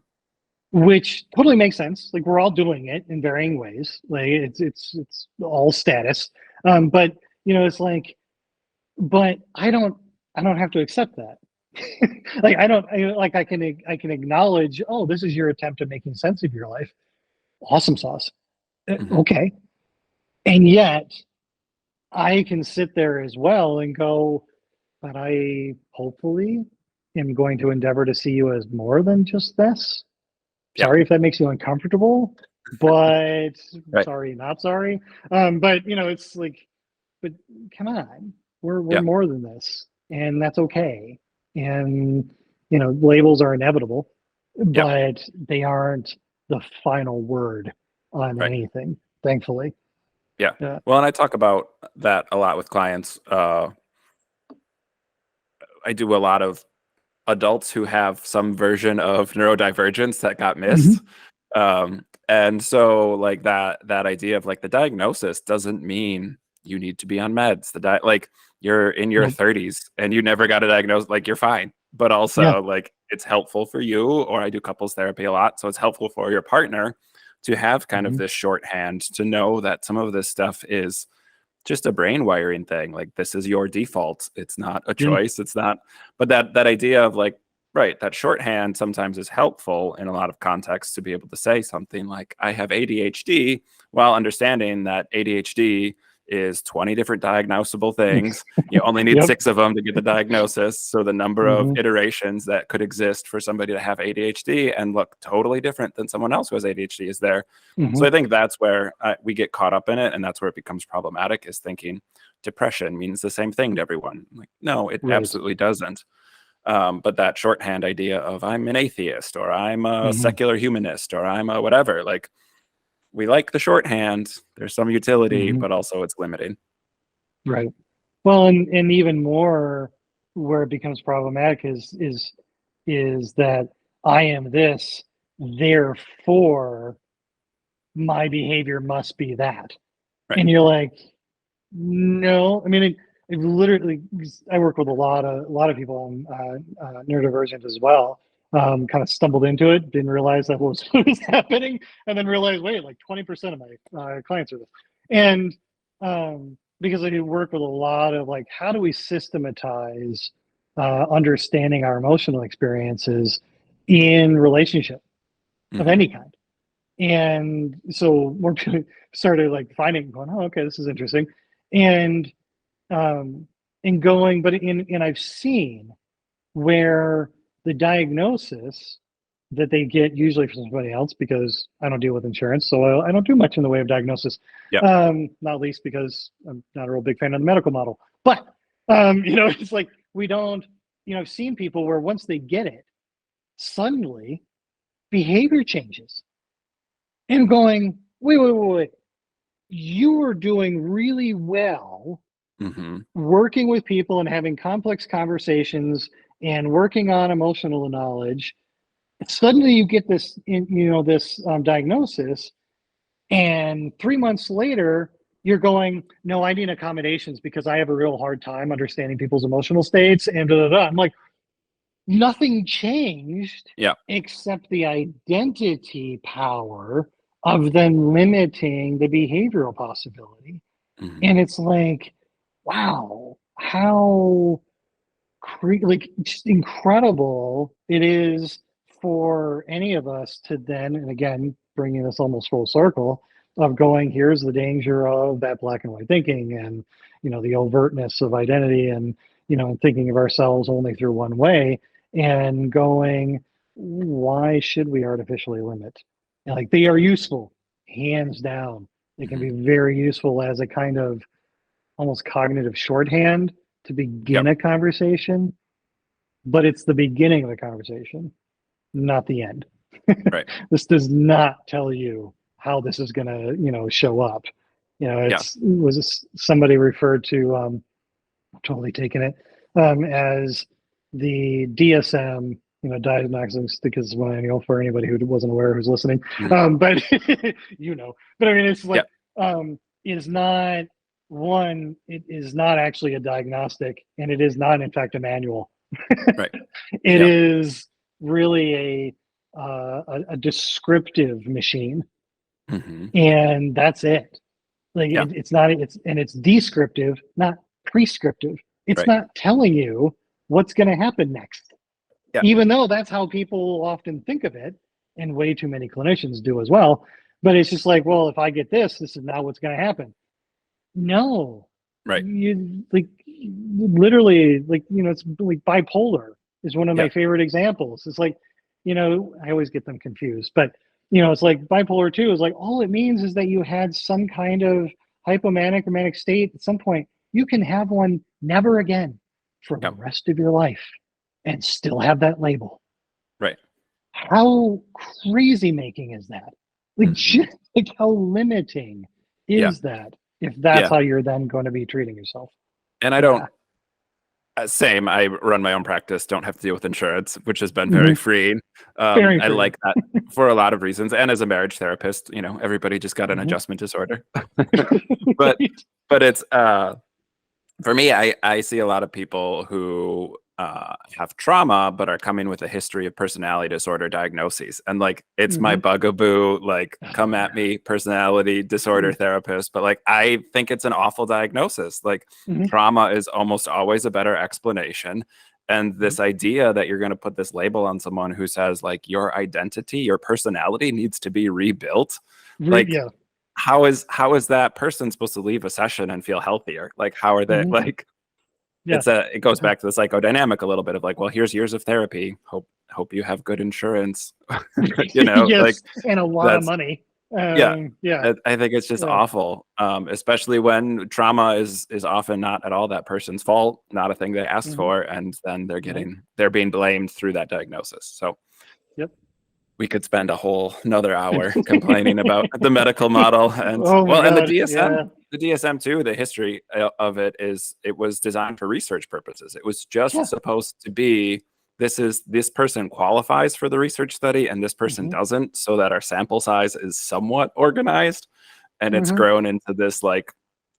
which totally makes sense. Like, we're all doing it in varying ways. Like, it's all status. But it's like, but I don't have to accept that. Like, I can acknowledge, oh, this is your attempt at making sense of your life. Awesome sauce. Mhm. Okay. And yet I can sit there as well and go, but I hopefully am going to endeavor to see you as more than just this. Yeah. Sorry if that makes you uncomfortable, but Right. sorry, not sorry. But it's like, but come on, we're Yeah. more than this, and that's okay. And labels are inevitable, Yeah. but they aren't the final word on Right. anything, thankfully. Yeah. Yeah. Well, and I talk about that a lot with clients. I do a lot of adults who have some version of neurodivergence that got Hmm. missed. And so like that idea of like the diagnosis doesn't mean you need to be on meds. Like, you're in your Nope. 30s and you never got a diagnosis, like, you're fine. But Yeah. also, like, it's helpful for you, or I do couples therapy a lot, so it's helpful for your partner to have kind of Hmm. this shorthand to know that some of this stuff is just a brain wiring thing. Like, this is your default. It's not a Yeah. choice. It's not, but that idea of like, right, that shorthand sometimes is helpful in a lot of contexts to be able to say something like, I have ADHD, while understanding that ADHD is 20 different diagnosable things. You only need Yep. 6 of them to get the diagnosis. So the number of Hmm. iterations that could exist for somebody to have ADHD and look totally different than someone else who has ADHD is there. So Hmm. I think that's where we get caught up in it, and that's where it becomes problematic, is thinking depression means the same thing to everyone. Like, no, it Right. absolutely doesn't. But that shorthand idea of I'm an atheist, or I'm a Hmm. secular humanist, or I'm a whatever, like, we like the shorthand. There's some utility, Hmm. but also it's limiting. Right. Well, and even more, where it becomes problematic is that I am this, therefore my behavior must be that. Right. And you're like, no. I mean, I work with a lot of people on neurodivergent as well. Kind of stumbled into it, didn't realize that was what was happening, and then realized, wait, like 20% of my clients are this. And because I do work with a lot of like, how do we systematize understanding our emotional experiences in relationship of any kind? And so more people started like finding, going, oh, okay, this is interesting, and um, going, but and I've seen where the diagnosis that they get usually from somebody else, because I don't deal with insurance, so I don't do much in the way of diagnosis. Yep. Not least because I'm not a real big fan of the medical model. But it's like we don't. I've seen people where once they get it, suddenly behavior changes, and going, wait. You were doing really well working with people and having complex conversations and working on emotional knowledge. Suddenly you get this diagnosis, and 3 months later you're going, no, I need accommodations because I have a real hard time understanding people's emotional states, and I'm like, nothing changed except the identity power of them limiting the behavioral possibility. And it's like, wow, how just incredible it is for any of us to then, and again, bringing this almost full circle of going, here's the danger of that black and white thinking, and the overtness of identity, and thinking of ourselves only through one way, and going, why should we artificially limit? And like, they are useful, hands down. They can be very useful as a kind of almost cognitive shorthand to begin a conversation, but it's the beginning of the conversation, not the end. Right. This does not tell you how this is going to, show up. Was somebody referred to, I'm totally taking it, as the DSM, diagnostic is manual for anybody who wasn't aware who's listening. But but I mean, it's like, it's not one, it is not actually a diagnostic, and it is not in fact a manual. Right. It is really a descriptive machine, and that's it. Like it's descriptive, not prescriptive. It's not telling you what's going to happen next, even though that's how people often think of it, and way too many clinicians do as well. But it's just like, well, if I get this is now what's going to happen. No, you literally, it's like bipolar is one of my favorite examples. It's like, I always get them confused, but it's like bipolar 2 is like, all it means is that you had some kind of hypomanic or manic state at some point. You can have one never again for the rest of your life and still have that label. Right. How crazy making is that? Like, just like, how limiting is that, if that's how you're then going to be treating yourself? And I don't, same, I run my own practice, don't have to deal with insurance, which has been very freeing. I like that for a lot of reasons. And as a marriage therapist, everybody just got an adjustment disorder. but it's, for me, I see a lot of people who have trauma, but are coming with a history of personality disorder diagnoses. And like, it's my bugaboo, like, come at me, personality disorder therapist. But like, I think it's an awful diagnosis. Like, trauma is almost always a better explanation. And this idea that you're going to put this label on someone who says like, your identity, your personality needs to be rebuilt. Like, how is that person supposed to leave a session and feel healthier? Like, how are they like, it goes back to the psychodynamic a little bit of like, well, here's years of therapy. Hope you have good insurance, like, and a lot of money. I think it's just awful. Especially when trauma is often not at all that person's fault, not a thing they asked for. And then they're being blamed through that diagnosis. So we could spend a whole another hour complaining about the medical model, and and the DSM too. The history of it was designed for research purposes. It was just supposed to be, this person qualifies for the research study and this person doesn't, so that our sample size is somewhat organized. And it's grown into this like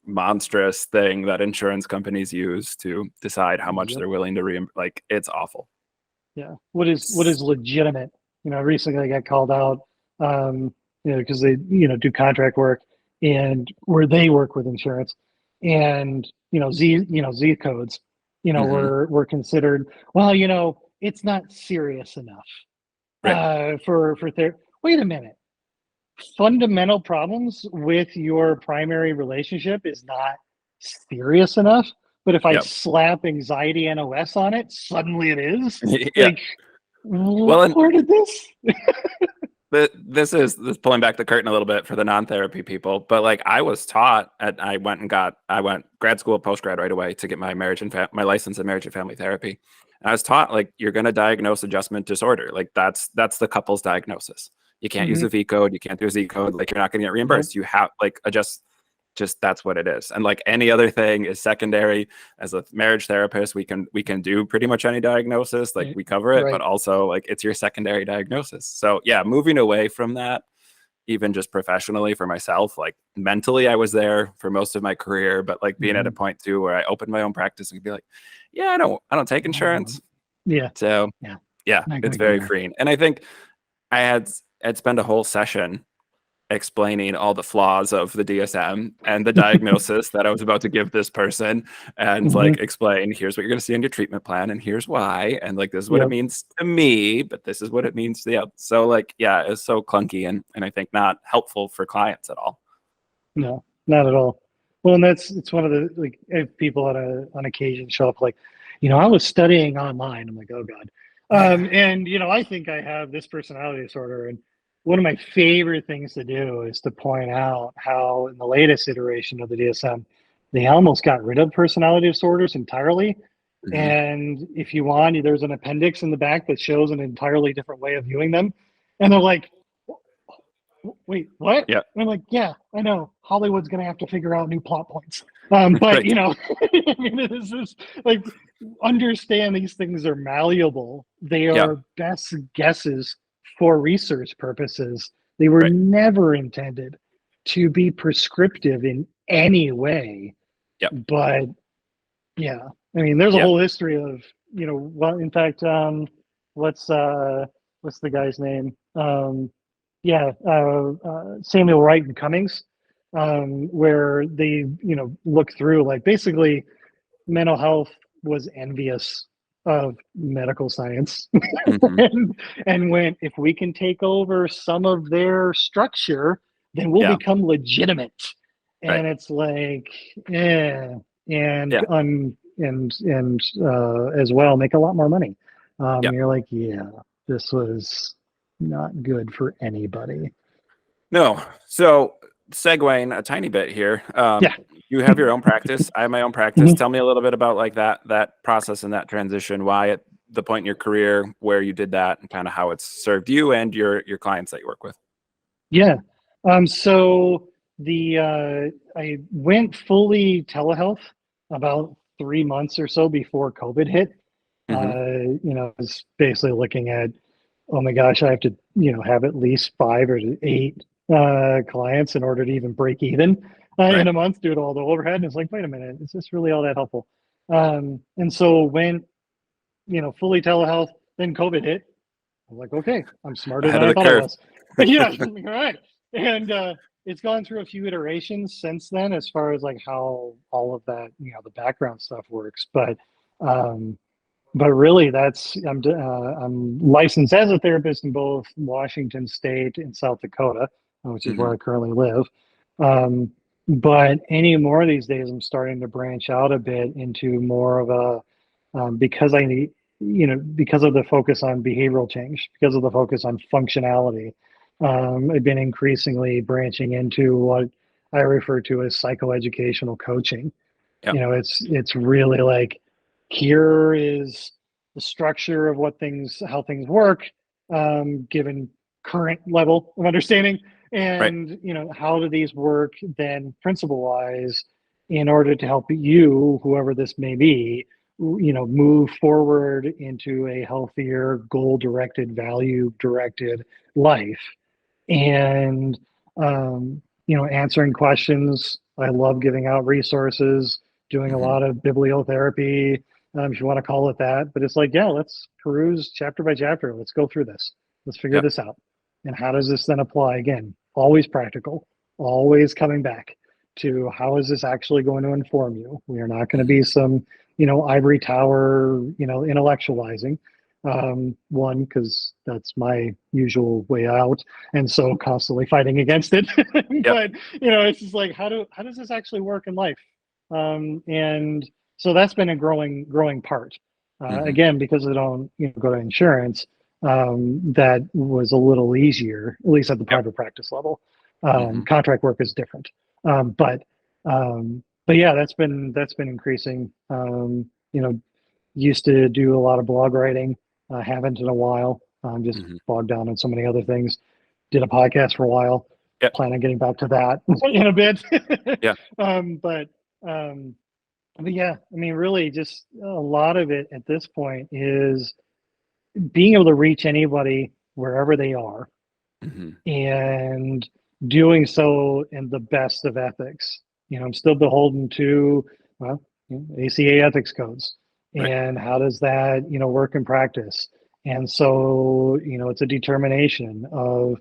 monstrous thing that insurance companies use to decide how much Yep. they're willing to like, it's awful. Yeah. What is legitimate? Recently I got called out, because they, do contract work, and where they work with insurance, and Z codes, Mhm. were considered, well, it's not serious enough Right. for therapy. Wait a minute. Fundamental problems with your primary relationship is not serious enough, but if I Yep. slap anxiety NOS on it, suddenly it is. Yeah. Like, Well, and where did this? this is pulling back the curtain a little bit for the non-therapy people, but like I was taught I went grad school, post grad right away to get my my license in marriage and family therapy. And I was taught, like, you're going to diagnose adjustment disorder. Like that's the couple's diagnosis. You can't use Mm-hmm. a V code. You can't do a Z code. Like, you're not going to get reimbursed. Nope. You have, like, adjust. Just that's what it is. And like any other thing is secondary. As a marriage therapist, we can do pretty much any diagnosis, like we cover it, but Right. also, like, it's your secondary diagnosis. So yeah, moving away from that, even just professionally for myself, like mentally I was there for most of my career, but like being at a Mm-hmm. point too where I opened my own practice and be like, yeah, I don't take insurance. Yeah. So Yeah. yeah, Not it's gonna go very there. freeing. And I think I had spent a whole session explaining all the flaws of the DSM and the diagnosis that I was about to give this person, and Mm-hmm. like explain, here's what you're going to see on your treatment plan, and here's why, and like this is what it Yep. means to me, but this is what it means to you. So like, yeah, it's so clunky, and I think not helpful for clients at all. No, not at all. Well, and it's one of the, like, if people on occasion show up like, I was studying online. I'm like, oh God. And I think I have this personality disorder. And one of my favorite things to do is to point out how in the latest iteration of the DSM, they almost got rid of personality disorders entirely. Mhm. And if you want, there's an appendix in the back that shows an entirely different way of viewing them. And they're like, wait, what? Yeah. And I'm like, yeah, I know. Hollywood's going to have to figure out new plot points. But, Right. I mean, this is like, understand these things are malleable. They Yeah. are best guesses for research purposes. They were Right. never intended to be prescriptive in any way. Yeah. But yeah, I mean, there's a Yeah. whole history of, well, in fact, what's the guy's name? Yeah, Samuel Wright and Cummings, where they, look through, like, basically mental health was envious of medical science, Hmm. and went, if we can take over some of their structure, then we'll Yeah. become legitimate. Right. And it's like, yeah, and Yeah. as well make a lot more money. Yeah. You're like, yeah, this was not good for anybody. No. So segueing a tiny bit here, Yeah. you have your own practice. I have my own practice. Mhm. Tell me a little bit about like that process and that transition. Why at the point in your career where you did that, and kind of how it's served you and your clients that you work with. Yeah. So I went fully telehealth about 3 months or so before COVID hit. Hmm. I was basically looking at, oh my gosh, I have to, have at least 5 or 8 clients in order to even break even Right. in a month due to all the overhead. And it's like, wait a minute, is this really all that helpful? And so went, fully telehealth, then COVID hit. I'm like, okay, I'm smarter Ahead than of I the thought I curve. was. Yeah, all right. And it's gone through a few iterations since then, as far as like how all of that, the background stuff works. Um, but really, I'm licensed as a therapist in both Washington State and South Dakota, which is where Hmm. I currently live. Um, but any more these days, I'm starting to branch out a bit into more of a, because I need, because of the focus on behavioral change, because of the focus on functionality. I've been increasingly branching into what I refer to as psychoeducational coaching. Yeah. It's really like, here is the structure of how things work, given current level of understanding, Right. and how do these work then principle wise, in order to help you, whoever this may be, move forward into a healthier, goal directed, value directed life. And answering questions I love giving out resources, doing a Hmm. lot of bibliotherapy, if you want to call it that. But it's like, yeah, let's peruse chapter by chapter. Let's go through this. Let's figure Yep. this out. And how does this then apply? Again, always practical, always coming back to how is this actually going to inform you? We are not going to Hmm. be some, ivory tower, intellectualizing. One, because that's my usual way out, and so constantly fighting against it. Yep. But it's just like, how does this actually work in life? And so that's been a growing part. Hmm. Again, because I don't go to insurance, that was a little easier, at least at the Yep. private practice level. Hmm. Contract work is different, but yeah, that's been increasing. Used to do a lot of blog writing, haven't in a while. I'm just Hmm. bogged down in so many other things. Did a podcast for a while. Yep. Plan on getting back to that in a bit. Yeah. um, but um, but yeah, I mean, really, just a lot of it at this point is being able to reach anybody wherever they are, Hmm. and doing so in the best of ethics. I'm still beholden to, well, ACA ethics codes. Right. And how does that, work in practice? And so, it's a determination of,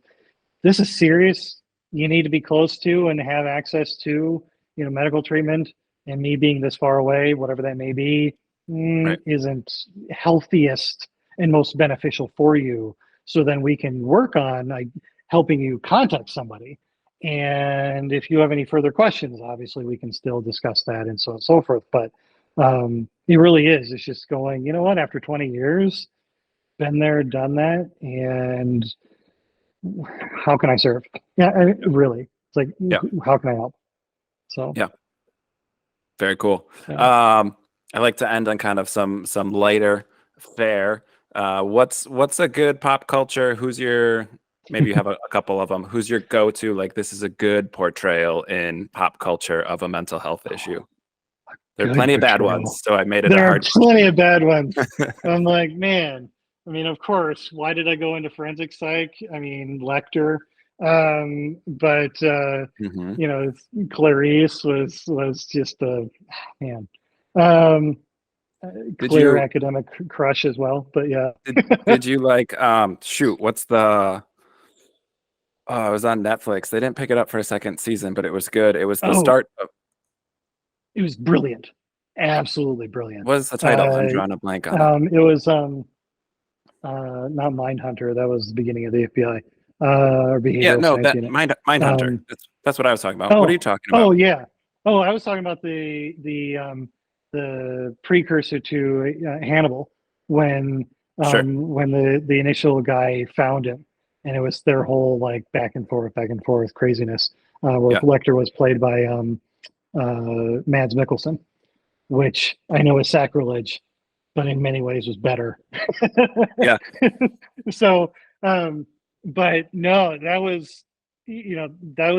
this is serious. You need to be close to and have access to, medical treatment. And me being this far away, whatever that may be, Right. isn't healthiest and most beneficial for you. So then we can work on like helping you contact somebody. And if you have any further questions, obviously we can still discuss that and so on and so forth. But it really is. It's just going, you know what, after 20 years, been there, done that, and how can I serve? Yeah, really. It's like, Yeah. how can I help? So, Yeah. Very cool. yeah. I like to end on kind of some lighter fare. What's a good pop culture? Who's your, maybe you have a couple of them. Who's your go-to? Like, this is a good portrayal in pop culture of a mental health issue. There are Good plenty of bad ones, portrayal. so I made it a There are hard plenty question. of bad ones. I'm like, man. I mean, of course. Why did I go into forensic psych? I mean, Lecter. But Hmm. you know, Clarice was just a man. Um, Did Clear you academic crush as well. But yeah. did you like shoot, what's the, oh, it was on Netflix. They didn't pick it up for a second season, but it was good. It was the Oh, start of, it was brilliant. Absolutely brilliant. what is the title? I'm Uh, drawing a blank on it. it was not Mindhunter. That was the beginning of the FBI, or Yeah, behavioral no, science that unit. Mindhunter. Um, That's what I was talking about. What are you oh, talking oh about? yeah. Oh, I was talking about the precursor to Hannibal, when Sure. the initial guy found him, and it was their whole like back and forth craziness, where Yeah. Lecter was played by Mads Mikkelsen, which I know is sacrilege, but in many ways was better. Yeah. So, but no, that was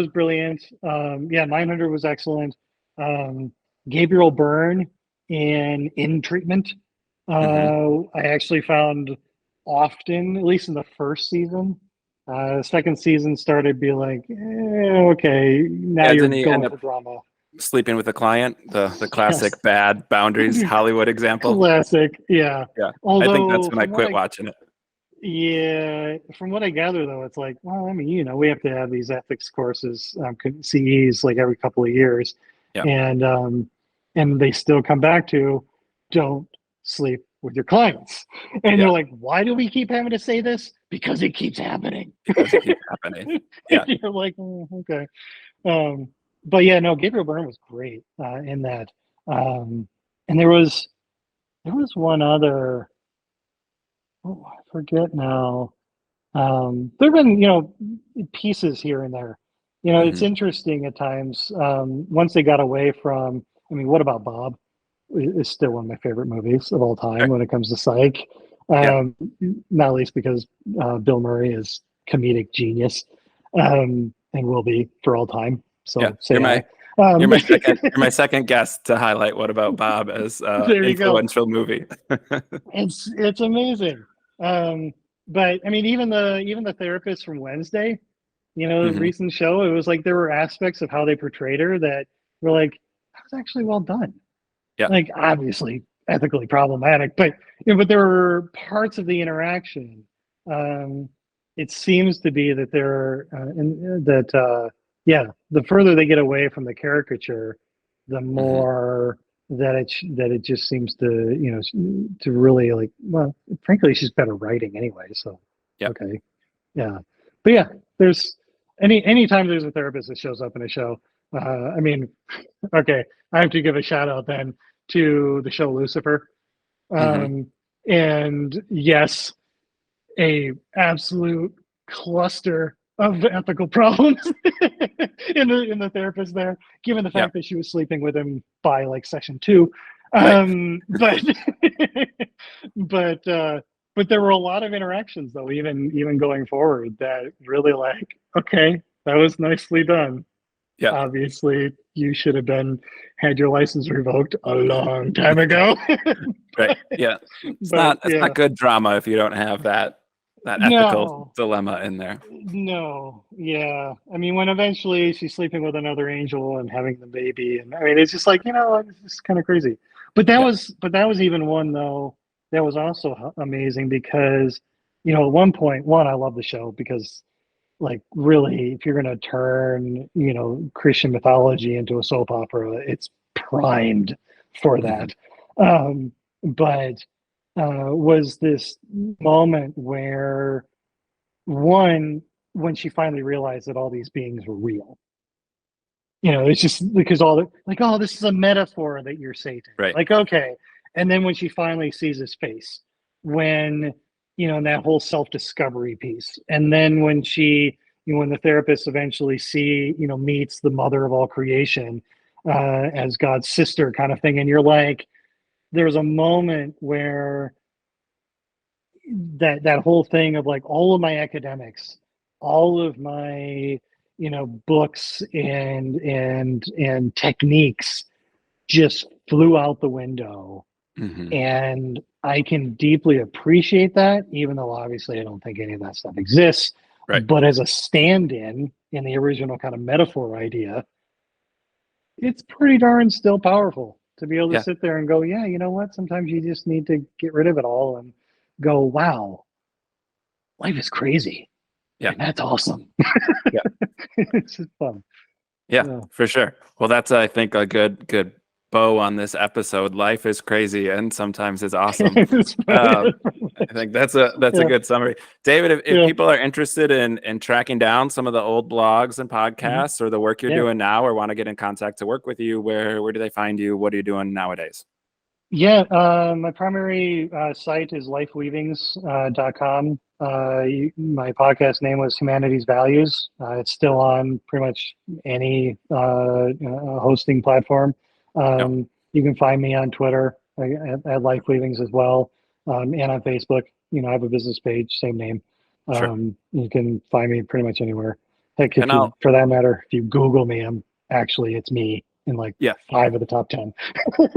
brilliant. Yeah, Mindhunter was excellent. Um, Gabriel Byrne in treatment. Hmm. I actually found often, at least in the first season. Second season started to be like, okay, now Yeah, you're didn't he end going up for drama. sleeping with a client? The classic Yes, bad boundaries Hollywood example. classic. Yeah. Yeah. I think that's Although when I quit watching it. from what I gather, though, it's like, well, I mean, we have to have these ethics courses, CEs, like every couple of years, Yeah. and they still come back to, don't sleep with your clients, and Yeah. you're like, why do we keep having to say this? Because it keeps happening. Because it keeps happening. Yeah. You're like, okay, um, but yeah, no, Gabriel Byrne was great in that, and there was one other. Oh, I forget now. There've been, pieces here and there. It's Hmm. interesting at times. Once they got away from, I mean, What About Bob is still one of my favorite movies of all time Sure. when it comes to psych. Yeah. Not least because Bill Murray is comedic genius, and will be for all time. Yeah. So say hi. You're Um, my second guest to highlight What About Bob as there you go. influential movie. It's amazing. Um, but I mean, even the therapist from Wednesday, the Hmm. recent show, it was like there were aspects of how they portrayed her that we're like, that was actually well done. Yeah. Like, obviously ethically problematic, but but there were parts of the interaction. It seems to be that the further they get away from the caricature, the more that it just seems to to really, like, well, frankly, it's just better writing anyway. So Yeah. okay, yeah, but yeah, there's anytime there's a therapist that shows up in a show. I mean, okay, I have to give a shout out then to the show Lucifer. Hmm. And yes, a absolute cluster of ethical problems in the therapist there, given the Yeah. fact that she was sleeping with him by like session 2. Right. But but but there were a lot of interactions though, even going forward, that really, like, okay, that was nicely done. Yeah. Obviously, you should have had your license revoked a long time ago. Right. Yeah. It's But not yeah, good drama if you don't have that ethical no, dilemma in there. no, yeah. I mean, when eventually she's sleeping with another angel and having the baby, and I mean, it's just like, it's just kind of crazy. Yeah. But that was even one though that was also amazing because, at one point, I love the show because, like, really, if you're going to turn Christian mythology into a soap opera, it's primed for Hmm. that. But was this moment where, one, when she finally realized that all these beings were real, it's just because all the, like, oh, this is a metaphor that you're Satan, Right. like, okay. And then when she finally sees his face, when, in that whole self-discovery piece, and then when when the therapist eventually meets the mother of all creation, as God's sister, kind of thing, and you're like, there's a moment where that whole thing of, like, all of my academics, all of my books and techniques just flew out the window, Hmm. and I can deeply appreciate that, even though obviously I don't think any of that stuff exists. Right. But as a stand-in in the original kind of metaphor idea, it's pretty darn still powerful to be able to Yeah. sit there and go, yeah, you know what? Sometimes you just need to get rid of it all and go, wow, life is crazy. Yeah. And that's awesome. Yeah. It's just fun. Yeah, Yeah. for sure. Well, that's, I think, a good bow on this episode. Life is crazy and sometimes it's awesome. It's Um, I perfect. think that's a Yeah. good summary. David, if Yeah. people are interested in tracking down some of the old blogs and Mhm. podcasts or the work you're Yeah. doing now, or want to get in contact to work with you, where do they find you? What are you doing nowadays? Yeah, my primary site is lifeweavings.com. My podcast name was Humanity's Values. It's still on pretty much any hosting platform. No, You can find me on Twitter at Lifeweavings as well, and on Facebook. I have a business page, same name. sure. You can find me pretty much anywhere. Heck, And I'll for that matter, if you Google me, it's me in like yeah, 5 of the top 10.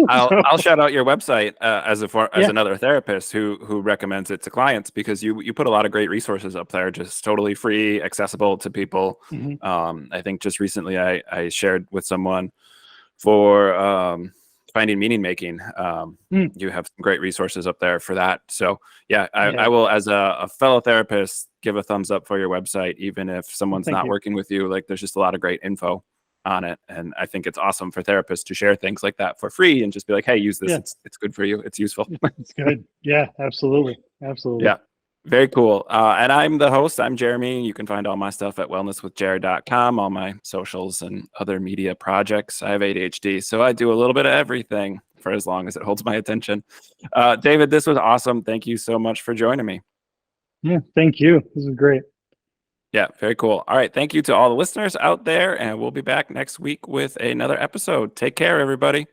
I'll So, I'll shout out your website as yeah. another therapist who recommends it to clients, because you put a lot of great resources up there, just totally free, accessible to people. Mhm. I think just recently I shared with someone for finding meaning making. Mm. You have some great resources up there for that. So yeah, I Yeah. will, as a fellow therapist, give a thumbs up for your website, even if someone's Thank not you. working with you. Like, there's just a lot of great info on it, and I think it's awesome for therapists to share things like that for free and just be like, hey, use this. Yeah. It's good for you. It's useful. It's good. Yeah, absolutely. Absolutely. Yeah. Very cool. And I'm the host. I'm Jeremy. You can find all my stuff at wellnesswithjared.com, all my socials and other media projects. I have ADHD, so I do a little bit of everything for as long as it holds my attention. David, this was awesome. Thank you so much for joining me. Yeah. Thank you. This is great. Yeah, very cool. All right. Thank you to all the listeners out there, and we'll be back next week with another episode. Take care, everybody.